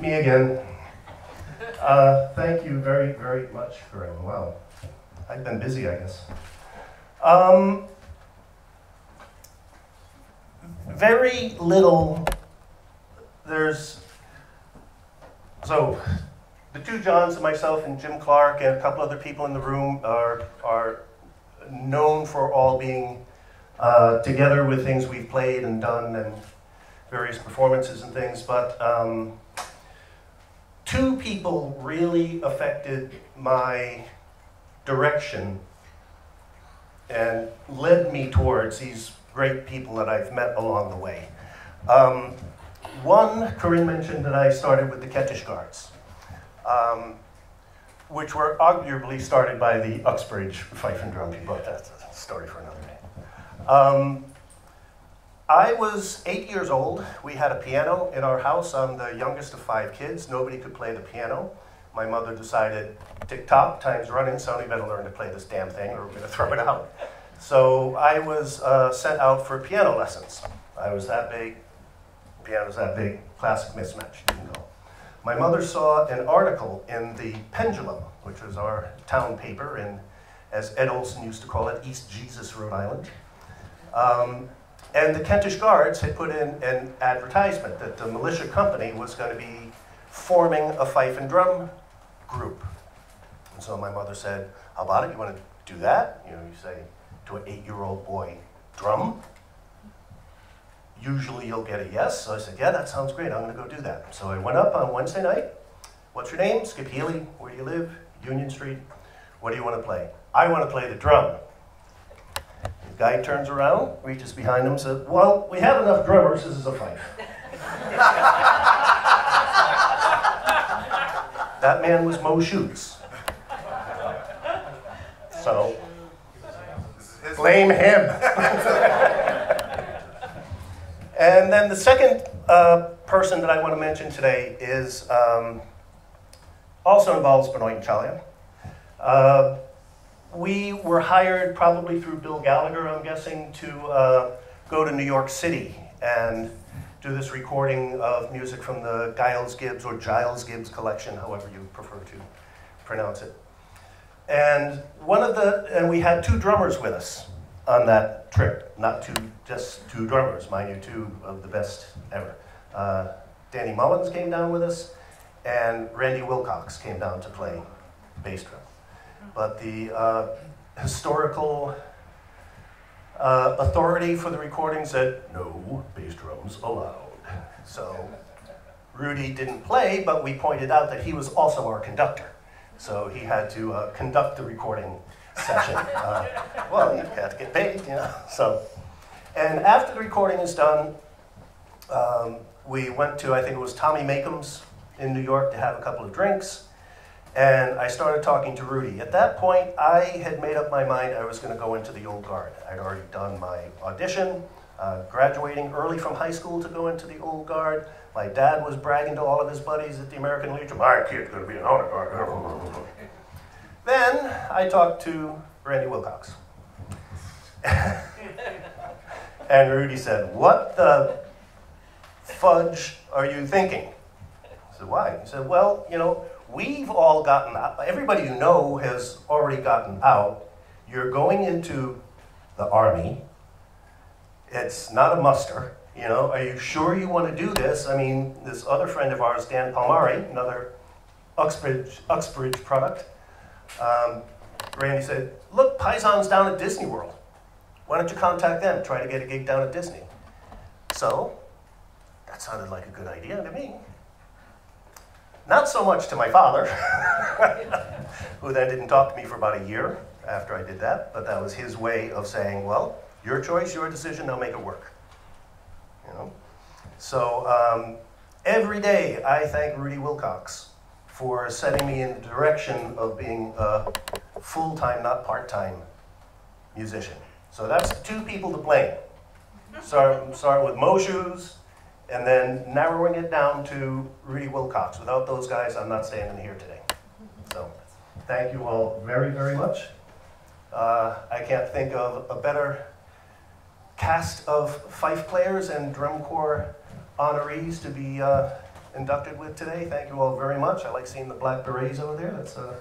Me again. Thank you very, very much, Corinne. Wow. I've been busy, I guess. Very little, so the two Johns, myself and Jim Clark and a couple other people in the room are known for all being together with things we've played and done and various performances and things, but two people really affected my direction and led me towards these great people that I've met along the way. One, Corinne mentioned that I started with the Kentish Guards, which were arguably started by the Uxbridge Fife and Drum people. That's a story for another day. I was 8 years old. We had a piano in our house. I'm the youngest of 5 kids. Nobody could play the piano. My mother decided, tick-tock, time's running, Sonny better learn to play this damn thing or we're going to throw it out. So I was sent out for piano lessons. I was that big, piano's that big, classic mismatch, didn't go. My mother saw an article in the Pendulum, which was our town paper in, as Ed Olson used to call it, East Jesus, Rhode Island. And the Kentish Guards had put in an advertisement that the militia company was going to be forming a fife and drum group. And so my mother said, how about it? You want to do that? You know, you say to an 8-year-old boy, drum? Usually you'll get a yes. So I said, yeah, that sounds great. I'm going to go do that. So I went up on Wednesday night. What's your name? Skip Healy. Where do you live? Union Street. What do you want to play? I want to play the drum. The guy turns around, reaches behind him, says, well, we have enough drummers. This is a fife. That man was Mo Schutz. So, blame him. And then the second person that I want to mention today is also involves Benoit and Ciaglia. We were hired probably through Bill Gallagher, I'm guessing, to go to New York City and do this recording of music from the Giles Gibbs or Giles Gibbs collection, however you prefer to pronounce it. And we had 2 drummers with us on that trip, not just two drummers, mind you, 2 of the best ever. Danny Mullins came down with us, and Randy Wilcox came down to play bass drum. But the historical authority for the recording said, no bass drums allowed. So Rudy didn't play, but we pointed out that he was also our conductor. So he had to conduct the recording session. Well, you had to get paid, you know. So, and after the recording is done, we went to, I think it was Tommy Makeham's in New York to have a couple of drinks. And I started talking to Rudy. At that point, I had made up my mind I was going to go into the Old Guard. I'd already done my audition, graduating early from high school to go into the Old Guard. My dad was bragging to all of his buddies at the American Legion, my kid's going to be an honor guard. Then I talked to Randy Wilcox. And Rudy said, what the fudge are you thinking? I said, why? He said, well, you know, we've all gotten out. Everybody you know has already gotten out. You're going into the Army. It's not a muster. You know, are you sure you want to do this? I mean, this other friend of ours, Dan Palmari, another Uxbridge product, Randy said, look, Paisan's down at Disney World. Why don't you contact them, try to get a gig down at Disney? So, that sounded like a good idea to me. Not so much to my father, who then didn't talk to me for about a year after I did that, but that was his way of saying, well, your choice, your decision, I'll make it work. You know? So every day I thank Rudy Wilcox for setting me in the direction of being a full-time, not part-time musician. So that's 2 people to blame. Start with Mo Shoes, and then narrowing it down to Rudy Wilcox. Without those guys, I'm not standing here today. So thank you all very, very much. I can't think of a better cast of fife players and drum corps honorees to be inducted with today. Thank you all very much. I like seeing the black berets over there. That's a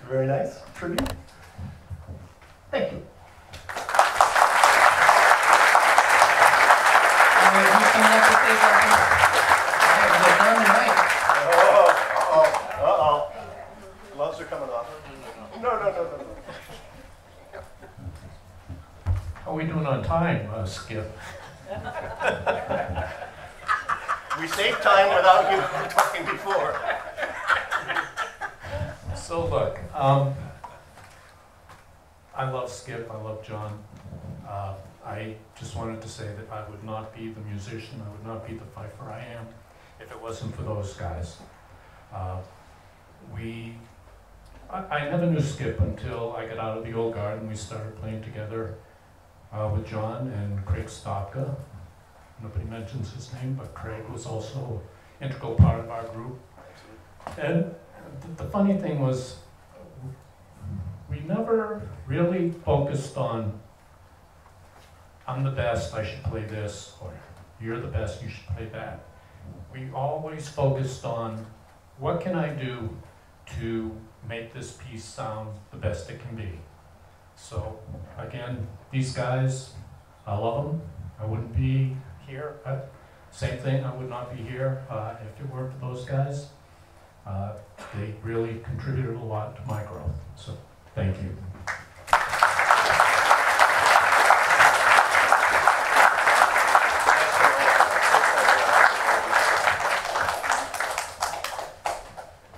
very nice tribute. Thank you. Who's coming up to say something? Uh-oh. Gloves are coming off. No. How are we doing on time, Skip? We saved time without you talking before. So look, I love Skip, I love John. I just wanted to say that I would not be the musician, I would not be the fifer I am if it wasn't for those guys. I never knew Skip until I got out of the Old Guard and we started playing together with John and Craig Stopka. Nobody mentions his name, but Craig was also an integral part of our group. And the funny thing was, we never really focused on, I'm the best, I should play this, or you're the best, you should play that. We always focused on, what can I do to make this piece sound the best it can be? So, again, these guys, I love them. I wouldn't be here. Same thing, I would not be here if it weren't for those guys. They really contributed a lot to my growth. So, thank you.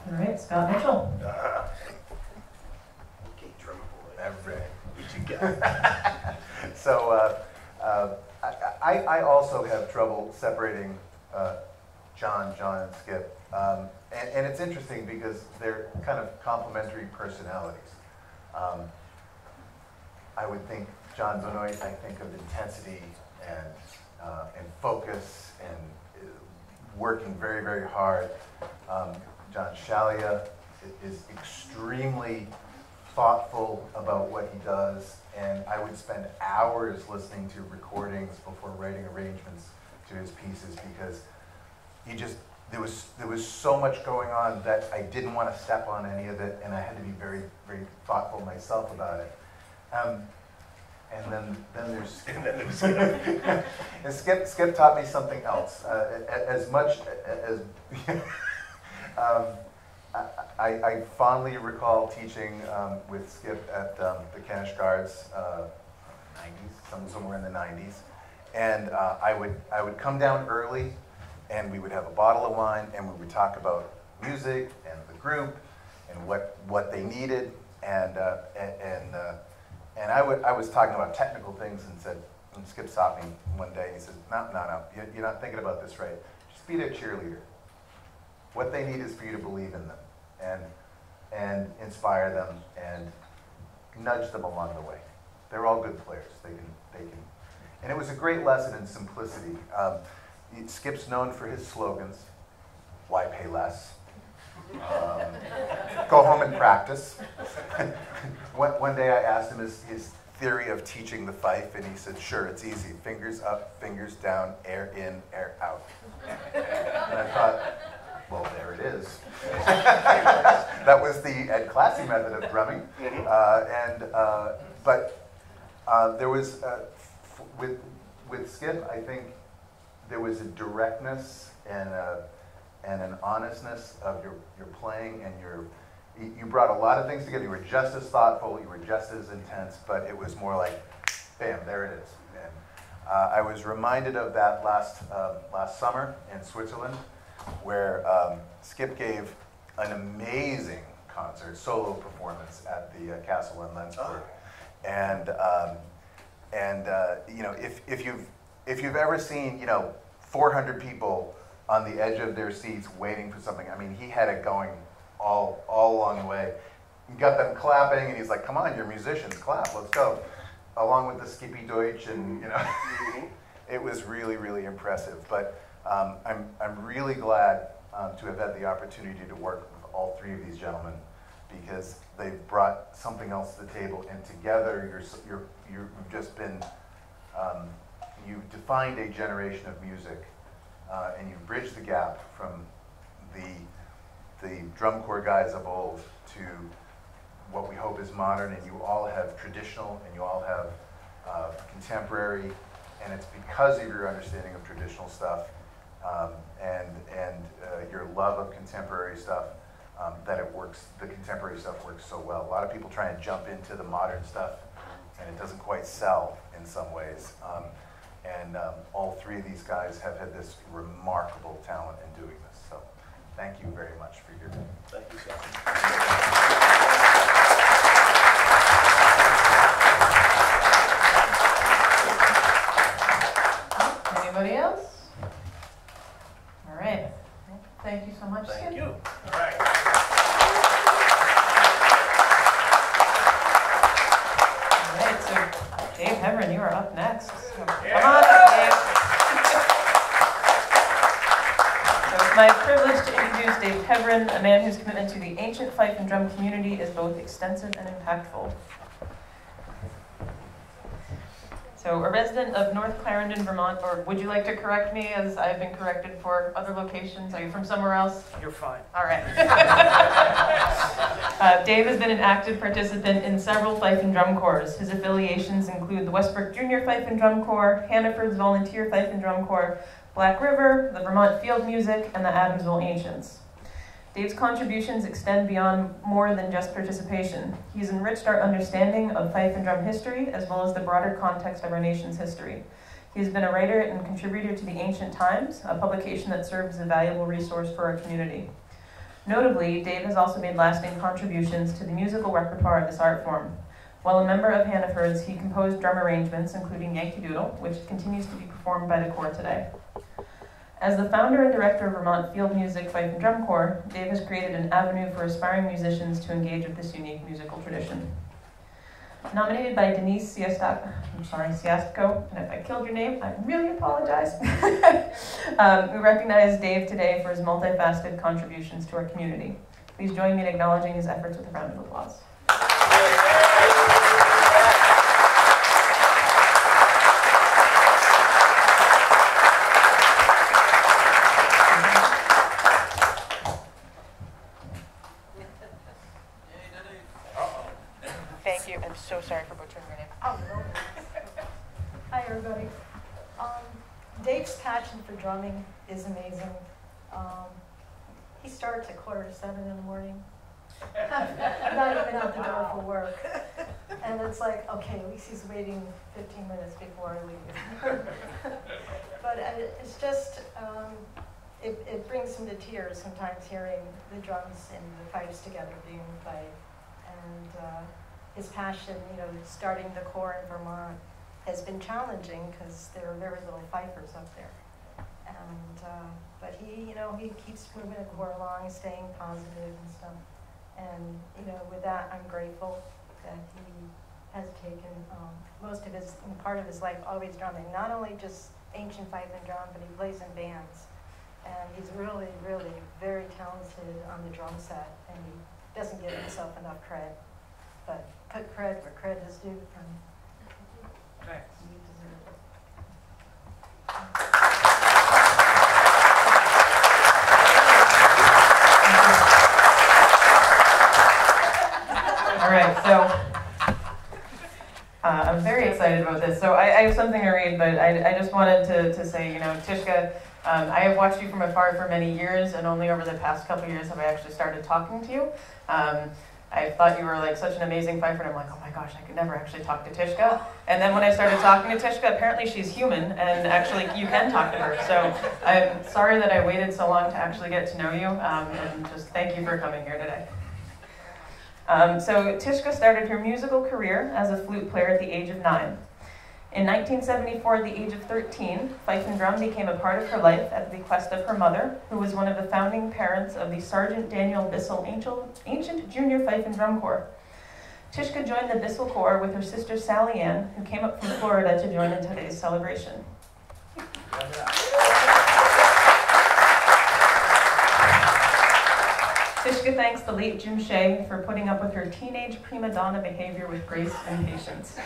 All right, Scott Mitchell. Okay, drum boy. Hevrin. What you got? So I also have trouble separating John, and Skip. And it's interesting because they're kind of complementary personalities. I would think John Benoit, I think of intensity and focus and working very, very hard. John Ciaglia is extremely thoughtful about what he does, and I would spend hours listening to recordings before writing arrangements to his pieces, because he just, there was so much going on that I didn't want to step on any of it, and I had to be very, very thoughtful myself about it. And then there's and Skip taught me something else. As much as I fondly recall teaching with Skip at the Kenish Guards, 90s, somewhere in the 90s, and I would come down early, and we would have a bottle of wine, and we would talk about music and the group and what they needed, and I was talking about technical things, and Skip stopped me one day and he said, no, you're not thinking about this right. Just be their cheerleader. What they need is for you to believe in them and inspire them and nudge them along the way. They're all good players. They can. And it was a great lesson in simplicity. Skip's known for his slogans. Why pay less? Go home and practice. One day I asked him his theory of teaching the fife, and he said, sure, it's easy. Fingers up, fingers down, air in, air out. And I thought, well, there it is. That was the Ed Classy method of drumming. But there was, with Skip, I think there was a directness and an honestness of your playing, and you brought a lot of things together. You were just as thoughtful, you were just as intense, but it was more like, bam, there it is. And I was reminded of that last summer in Switzerland, where Skip gave an amazing concert, solo performance at the Castle in Lenzburg. And you know, if you've ever seen 400 people on the edge of their seats waiting for something, I mean, he had it going all along the way. He got them clapping, and he's like, "Come on, you're musicians, clap, let's go!" Along with the Skippy Deutsch, and it was really, really impressive. But I'm really glad to have had the opportunity to work with all three of these gentlemen, because they've brought something else to the table, and together you've just been you've defined a generation of music, and you've bridged the gap from the drum corps guys of old to what we hope is modern, and you all have traditional and you all have contemporary, and it's because of your understanding of traditional stuff and your love of contemporary stuff that it works. The contemporary stuff works so well. A lot of people try and jump into the modern stuff, and it doesn't quite sell in some ways. All three of these guys have had this remarkable talent in doing this. So thank you very much for your time. Thank you, sir. Anybody else? All right. Thank you so much, Skip. Thank you. All right. All right, so Dave Hevrin, you are up next. So come on up, Dave. So it's my privilege to introduce Dave Hevrin, a man whose commitment to the ancient fife and drum community is both extensive and impactful. So a resident of North Clarendon, Vermont, or would you like to correct me as I've been corrected for other locations? Are you from somewhere else? You're fine. All right. Dave has been an active participant in several fife and drum corps. His affiliations include the Westbrook Junior Fife and Drum Corps, Hannaford's Volunteer Fife and Drum Corps, Black River, the Vermont Field Music, and the Adamsville Ancients. Dave's contributions extend beyond more than just participation. He's enriched our understanding of fife and drum history, as well as the broader context of our nation's history. He has been a writer and contributor to The Ancient Times, a publication that serves as a valuable resource for our community. Notably, Dave has also made lasting contributions to the musical repertoire of this art form. While a member of Hannaford's, he composed drum arrangements, including Yankee Doodle, which continues to be performed by the Corps today. As the founder and director of Vermont Field Music Fife and Drum Corps, Dave has created an avenue for aspiring musicians to engage with this unique musical tradition. Nominated by Denise Siastko, and if I killed your name, I really apologize. We recognize Dave today for his multifaceted contributions to our community. Please join me in acknowledging his efforts with a round of applause. butchering your name. Oh, no. Hi, everybody. Dave's passion for drumming is amazing. He starts at 6:45 in the morning. I'm not even out the door for work. And it's like, okay, at least he's waiting 15 minutes before I leave. But it's just, it brings him to tears sometimes hearing the drums and the pipes together being played. And his passion, starting the corps in Vermont has been challenging because there are very little fifers up there. And, but he keeps moving the corps along, staying positive and stuff. And, with that, I'm grateful that he has taken part of his life always drumming, not only just ancient fife and drum, but he plays in bands. And he's really, really very talented on the drum set, and he doesn't give himself enough credit. But put credit where credit is due, and Thanks. you deserve it. All right, so I'm very excited about this. So I have something to read, but I just wanted to say, Tishka, I have watched you from afar for many years, and only over the past couple years have I actually started talking to you. I thought you were like such an amazing fifer, and I'm like, oh my gosh, I could never actually talk to Tishka. And then when I started talking to Tishka, apparently she's human, and actually you can talk to her. So I'm sorry that I waited so long to actually get to know you, and just thank you for coming here today. So Tishka started her musical career as a flute player at the age of 9. In 1974, at the age of 13, fife and drum became a part of her life at the bequest of her mother, who was one of the founding parents of the Sergeant Daniel Bissell Ancient Junior Fife and Drum Corps. Tishka joined the Bissell Corps with her sister Sally Ann, who came up from Florida to join in today's celebration. Tishka thanks the late Jim Shea for putting up with her teenage prima donna behavior with grace and patience.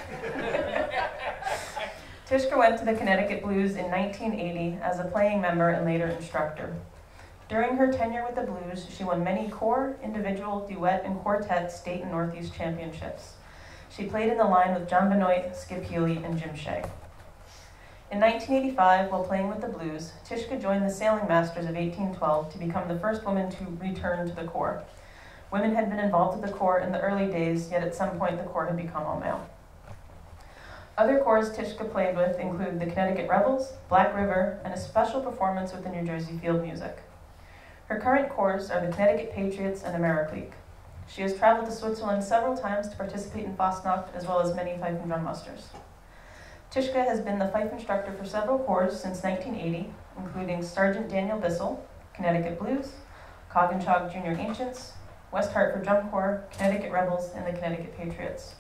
Tishka went to the Connecticut Blues in 1980 as a playing member and later instructor. During her tenure with the Blues, she won many corps, individual, duet, and quartet state and Northeast championships. She played in the line with John Benoit, Skip Healy, and Jim Shea. In 1985, while playing with the Blues, Tishka joined the Sailing Masters of 1812 to become the first woman to return to the Corps. Women had been involved with the Corps in the early days, yet at some point the Corps had become all male. Other corps Tishka played with include the Connecticut Rebels, Black River, and a special performance with the New Jersey Field Music. Her current corps are the Connecticut Patriots and Amerikleek. She has traveled to Switzerland several times to participate in Fastnacht, as well as many fife and drum musters. Tishka has been the fife instructor for several corps since 1980, including Sergeant Daniel Bissell, Connecticut Blues, Coggins Junior Ancients, West Hartford Drum Corps, Connecticut Rebels, and the Connecticut Patriots.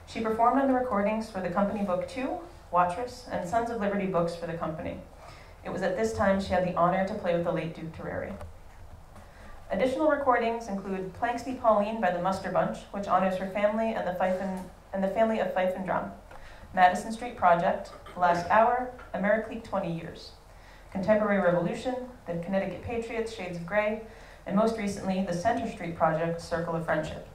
She performed on the recordings for the company Book 2, Wattress, and Sons of Liberty books for the company. It was at this time she had the honor to play with the late Duke Terreri. Additional recordings include Planxty Pauline by the Muster Bunch, which honors her family and the family of fife and drum, Madison Street Project, The Last Hour, Amerikleek 20 Years, Contemporary Revolution, the Connecticut Patriots, Shades of Grey, and most recently, the Center Street Project, Circle of Friendship.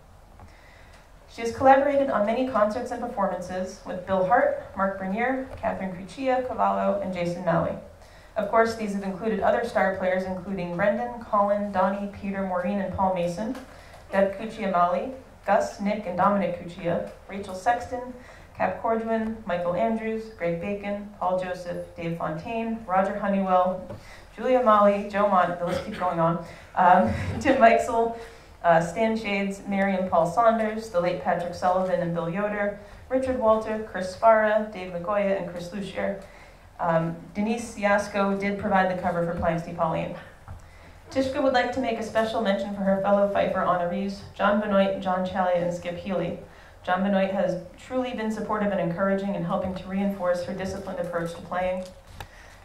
She has collaborated on many concerts and performances with Bill Hart, Mark Bernier, Catherine Crucia Cavallo, and Jason Malley. Of course, these have included other star players, including Brendan, Colin, Donnie, Peter, Maureen, and Paul Mason, Deb Cuccia-Malley, Gus, Nick, and Dominic Cuccia, Rachel Sexton, Cap Cordwin, Michael Andrews, Greg Bacon, Paul Joseph, Dave Fontaine, Roger Honeywell, Julia Malley, Joe Mont, the list keeps going on, Tim Meixel, Stan Shades, Mary and Paul Saunders, the late Patrick Sullivan and Bill Yoder, Richard Walter, Chris Sparra, Dave McGoya, and Chris Lucier. Denise Yasko did provide the cover for Planxty Pauline. Tishka would like to make a special mention for her fellow fifer honorees, John Benoit, John Ciaglia, and Skip Healy. John Benoit has truly been supportive and encouraging in helping to reinforce her disciplined approach to playing.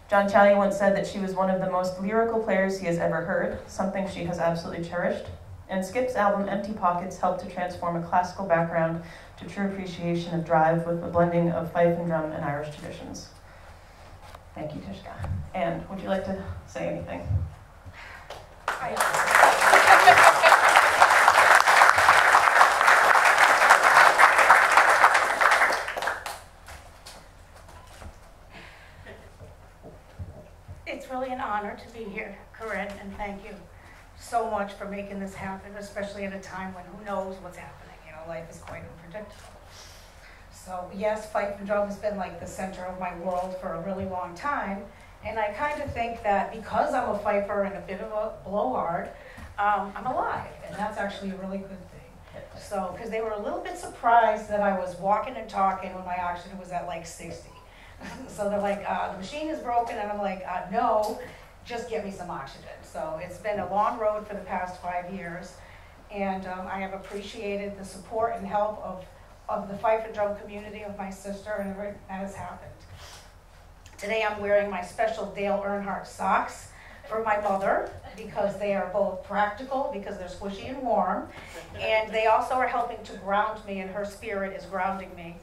John Ciaglia once said that she was one of the most lyrical players he has ever heard, something she has absolutely cherished. And Skip's album, Empty Pockets, helped to transform a classical background to true appreciation of drive with a blending of fife and drum and Irish traditions. Thank you, Tishka. And would you like to say anything? really an honor to be here, Corinne, and thank you so much for making this happen, especially at a time when who knows what's happening. You know, life is quite unpredictable. So yes, fife and drum has been like the center of my world for a really long time, and I kind of think that because I'm a fifer and a bit of a blowhard, I'm alive, and that's actually a really good thing. So, because they were a little bit surprised that I was walking and talking when my oxygen was at like 60. So they're like, the machine is broken, and I'm like, no, just get me some oxygen. So it's been a long road for the past 5 years, and I have appreciated the support and help of the fife and drum community, of my sister, and everything that has happened. Today I'm wearing my special Dale Earnhardt socks for my mother, because they are both practical, because they're squishy and warm, and they also are helping to ground me, and her spirit is grounding me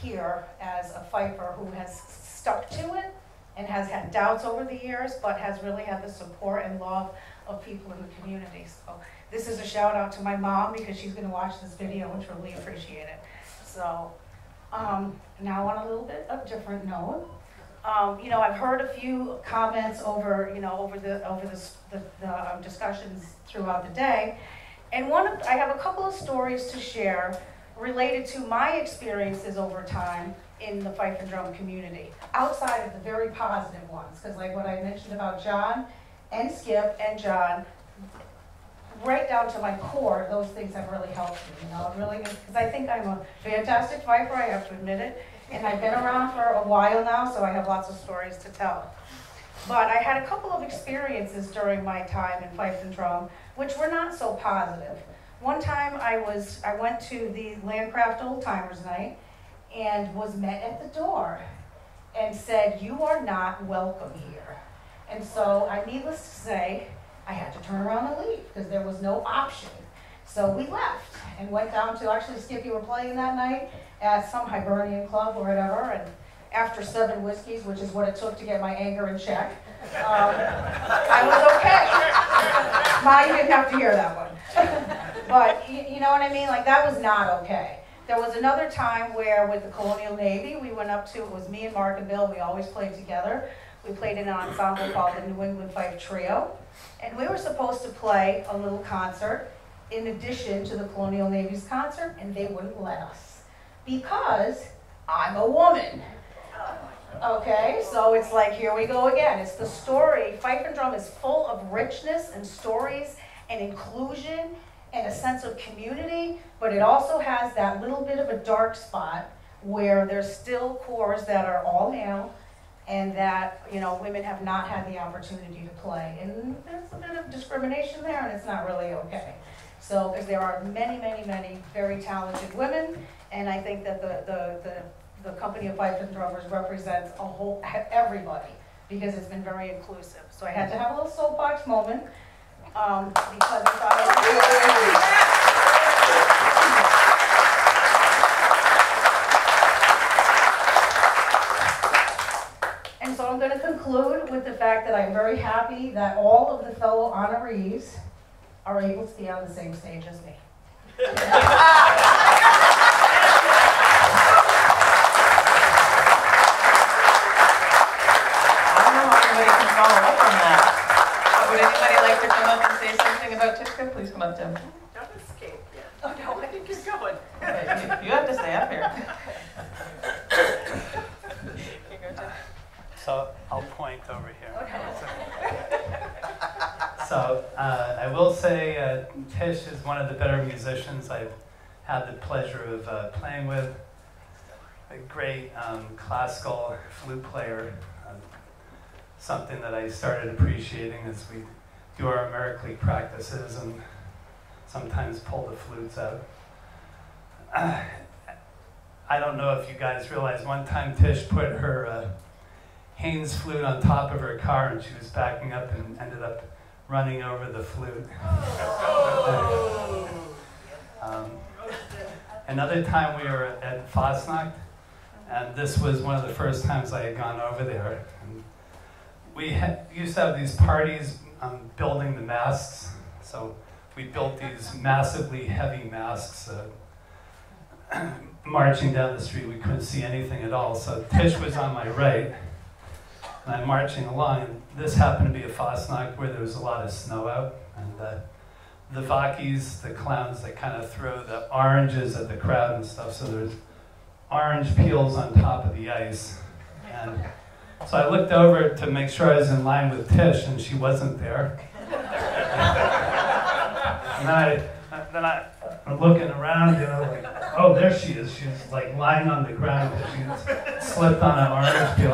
here as a fifer who has stuck to it and has had doubts over the years, but has really had the support and love of people in the community. So this is a shout out to my mom, because she's going to watch this video and she'll really appreciate it. So now on a little bit of different note, you know, I've heard a few comments over, you know, over the discussions throughout the day, and I have a couple of stories to share related to my experiences over time in the fife and drum community, outside of the very positive ones, because like what I mentioned about John and Skip and John, right down to my core, those things have really helped me, you know, really, because I think I'm a fantastic fifer, I have to admit it, and I've been around for a while now, so I have lots of stories to tell. But I had a couple of experiences during my time in fife and drum, which were not so positive. One time I went to the Landcraft Old Timers Night and was met at the door and said, "You are not welcome here." And so, needless to say, I had to turn around and leave because there was no option. So we left and went down to, actually Skip, you were playing that night at some Hibernian club or whatever, and after 7 whiskeys, which is what it took to get my anger in check, I was okay. Ma, you didn't have to hear that one. But you know what I mean? Like, that was not okay. There was another time where with the Colonial Navy, we went up to, it was me and Mark and Bill, we always played together. We played in an ensemble called the New England Fife Trio. And we were supposed to play a little concert in addition to the Colonial Navy's concert, and they wouldn't let us because I'm a woman. Okay, so it's like, here we go again. It's the story. Fife and drum is full of richness and stories and inclusion and a sense of community, but it also has that little bit of a dark spot where there's still corps that are all male and that, you know, women have not had the opportunity to play. And there's a bit of discrimination there, and it's not really okay. So, because there are many, many, many very talented women, and I think that the company of fife and drummers represents a whole, everybody, because it's been very inclusive. So I had to have a little soapbox moment, because I thought And so I'm going to conclude with the fact that I'm very happy that all of the fellow honorees are able to be on the same stage as me. I don't know how anybody can follow up on that. Would anybody like to come up and say something about Tishka? Please come up, Tim. Don't escape yet. Oh no, I think you're going. Okay, you have to stay up here. So I'll point over here. So I will say Tish is one of the better musicians I've had the pleasure of playing with. A great classical flute player. Something that I started appreciating as we do our American practices and sometimes pull the flutes out. I don't know if you guys realize, one time Tish put her Haynes flute on top of her car and she was backing up and ended up running over the flute. Another time we were at Fosnacht, and this was one of the first times I had gone over there. And we used to have these parties building the masks, so we built these massively heavy masks. Marching down the street, we couldn't see anything at all, so Tish was on my right. and I'm marching along, and this happened to be a Fastnacht where there was a lot of snow out, and the Vakis, the clowns that kind of throw the oranges at the crowd and stuff, so there's orange peels on top of the ice. And so I looked over to make sure I was in line with Tish, and she wasn't there. And I'm looking around, you know, like, oh, there she is. She's like lying on the ground because she slipped on an orange peel.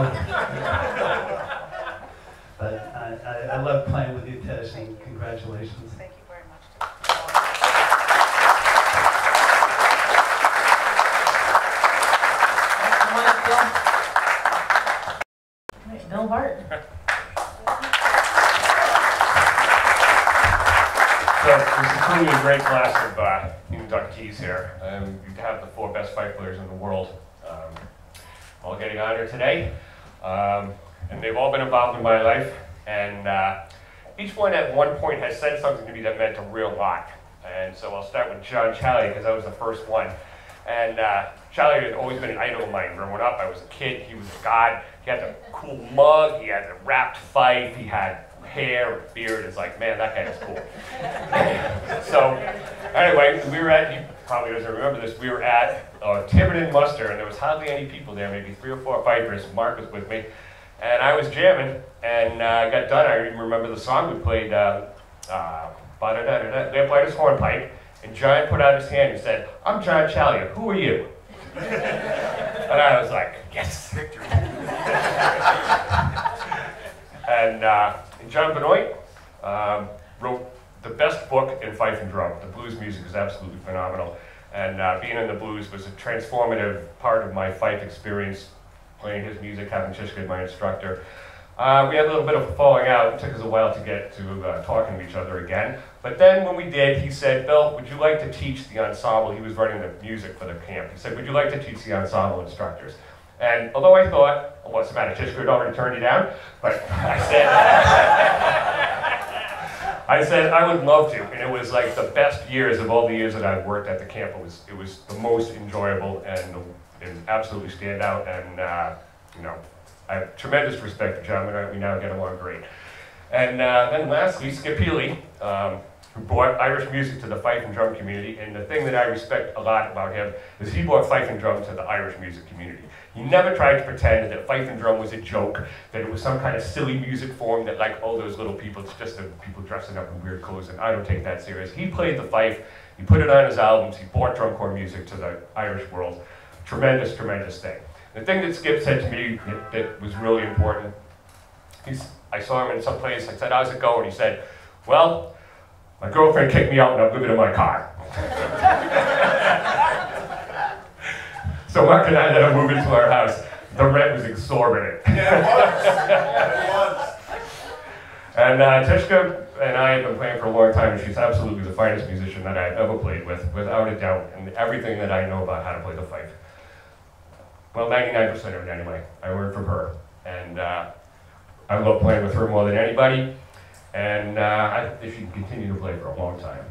But I love playing with you, Tish, and congratulations. Thank you very much. Come on up, Bill. All right, Bill Hart. So it's truly a great class of inductees here. You have the 4 best fife players in the world all getting on here today. And they've all been involved in my life. And each one at one point has said something to me that meant a real lot. And so I'll start with John Ciaglia because I was the first one. And Ciaglia had always been an idol of mine growing up. I was a kid, he was a god. He had the cool mug, he had the wrapped fife, he had hair and beard. It's like, man, that guy is cool. So anyway, we were at, he probably doesn't remember this, we were at Tiverton Muster, and there was hardly any people there, maybe 3 or 4 fifers. Mark was with me, and I was jamming, and I got done. I even remember the song we played, Lamplighter's Hornpipe, and John put out his hand and said, "I'm John Ciaglia, who are you?" And I was like, yes, victory. And John Benoit wrote the best book in fife and drum. The blues music is absolutely phenomenal. And being in the blues was a transformative part of my fife experience, playing his music, having Tishka as my instructor. We had a little bit of a falling out. It took us a while to get to talking to each other again. But then when we did, he said, "Bill, would you like to teach the ensemble?" He was running the music for the camp. He said, "Would you like to teach the ensemble instructors?" And although I thought, well, what's the matter, Tishka had already turned you down? But I said I would love to. And it was like the best years of all the years that I've worked at the camp. It was the most enjoyable and absolutely stand out. And you know, I have tremendous respect for John. We now get along great. And then lastly, Skip Healy, who brought Irish music to the fife and drum community. And the thing that I respect a lot about him is he brought fife and drum to the Irish music community. He never tried to pretend that fife and drum was a joke, that it was some kind of silly music form that, like, oh, those little people, it's just people dressing up in weird clothes, and I don't take that serious. He played the fife, he put it on his albums, he brought drum corps music to the Irish world. Tremendous, tremendous thing. The thing that Skip said to me that was really important, I saw him in some place, I said, "How's it going?" He said, "Well, my girlfriend kicked me out and I'm living in my car." So Mark and I ended up moving to our house. The rent was exorbitant. Yeah, it was. And Tishka and I have been playing for a long time, and she's absolutely the finest musician that I've ever played with, without a doubt, and everything that I know about how to play the fife. Well, 99% of it anyway, I learned from her. And I love playing with her more than anybody, and I think she can continue to play for a long time.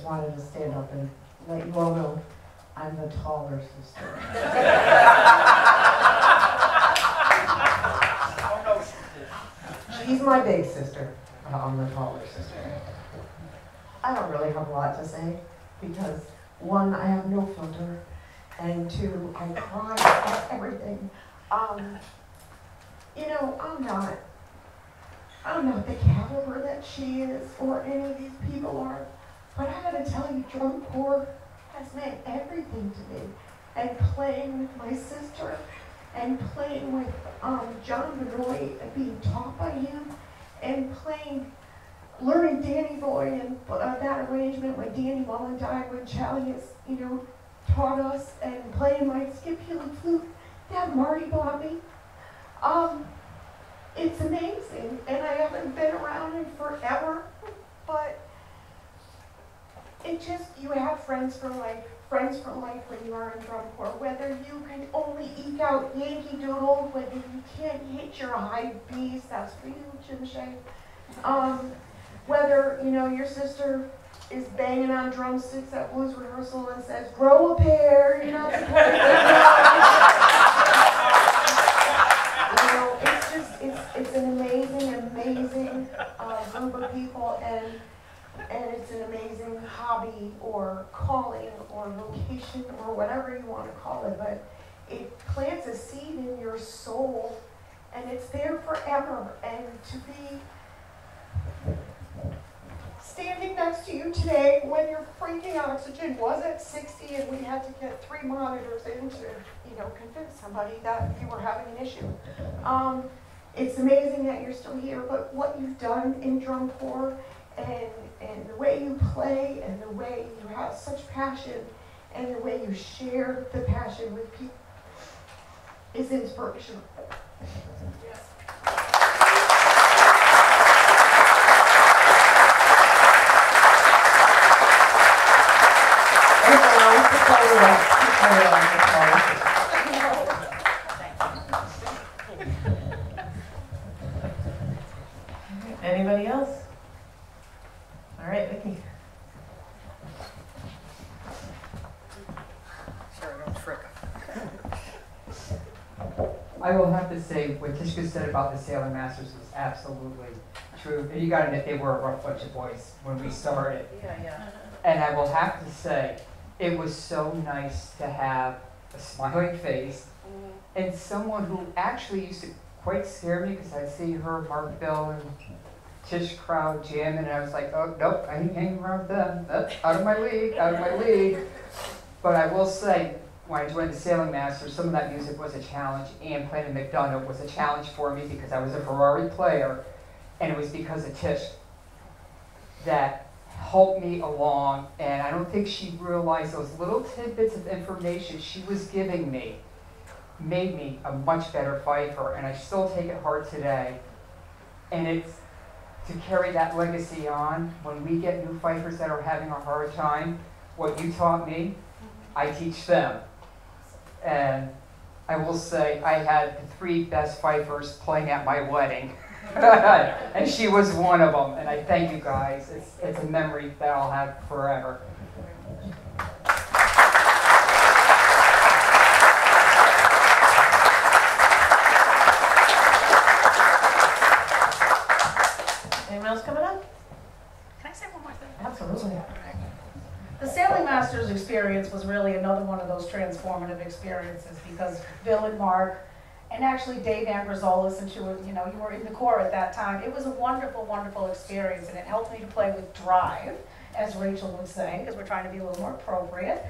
Wanted to stand up and let you all know I'm the taller sister. She's my big sister, but I'm the taller sister. I don't really have a lot to say because 1, I have no filter, and 2, I cry about everything. You know, I'm not the caliber that she is or any of these people are. But I gotta tell you, drum corps has meant everything to me. And playing with my sister, and playing with John Benoit, and being taught by him, and learning Danny Boy and that arrangement when Danny Mullen died, when Ciaglia, you know, taught us, and playing my Skip Healy flute that Marty bought me. It's amazing, and I haven't been around in forever, but it just, you have friends for life when you are in drum corps. Whether you can only eke out Yankee Doodle, whether you can't hit your high B's, that's for you, Jim Shea. Whether, you know, your sister is banging on drumsticks at blues rehearsal and says, grow a pair, you're not supposed to. You know, it's just, it's an amazing group of people, and it's an amazing hobby or calling or vocation or whatever you want to call it, but it plants a seed in your soul, and it's there forever. And to be standing next to you today when your freaking oxygen was at 60 and we had to get 3 monitors in to, you know, convince somebody that you were having an issue. It's amazing that you're still here, but what you've done in drum corps and the way you play and the way you have such passion and the way you share the passion with people is inspirational. Anybody else? All right, Vicki. Sorry, don't frick. I will have to say, what Tishka said about the Sailing Masters was absolutely true. And you got to admit, they were a rough bunch of boys when we started. Yeah. And I will have to say, it was so nice to have a smiling face and someone who actually used to quite scare me, because I'd see her, Mark Bill, and Tish crowd jamming, and I was like, oh, nope, I ain't hanging around with them. That's out of my league. But I will say, when I joined the Sailing Masters, some of that music was a challenge, and playing in McDonough was a challenge for me because I was a Ferrari player, and it was because of Tish that helped me along, and I don't think she realized those little tidbits of information she was giving me made me a much better fifer, and I still take it hard today. And it's to carry that legacy on when we get new fifers that are having a hard time. What you taught me, I teach them. And I will say I had the 3 best fifers playing at my wedding. And she was one of them, and I thank you guys. It's a memory that I'll have forever. Anyone else coming up? Can I say one more thing? Absolutely. The Sailing Masters experience was really another one of those transformative experiences, because Bill and Mark, and actually Dave Angersola, since you were in the Corps at that time, it was a wonderful, wonderful experience, and it helped me to play with drive, as Rachel would say, because we're trying to be a little more appropriate.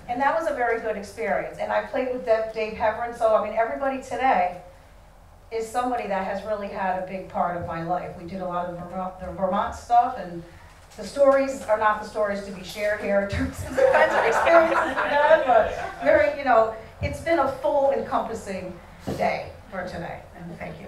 And that was a very good experience. And I played with Dave Hevrin, so I mean, everybody today is somebody that has really had a big part of my life. We did a lot of the Vermont stuff, and the stories are not the stories to be shared here in terms of the kinds of experiences we had, but very, it's been a full encompassing day for today, and thank you.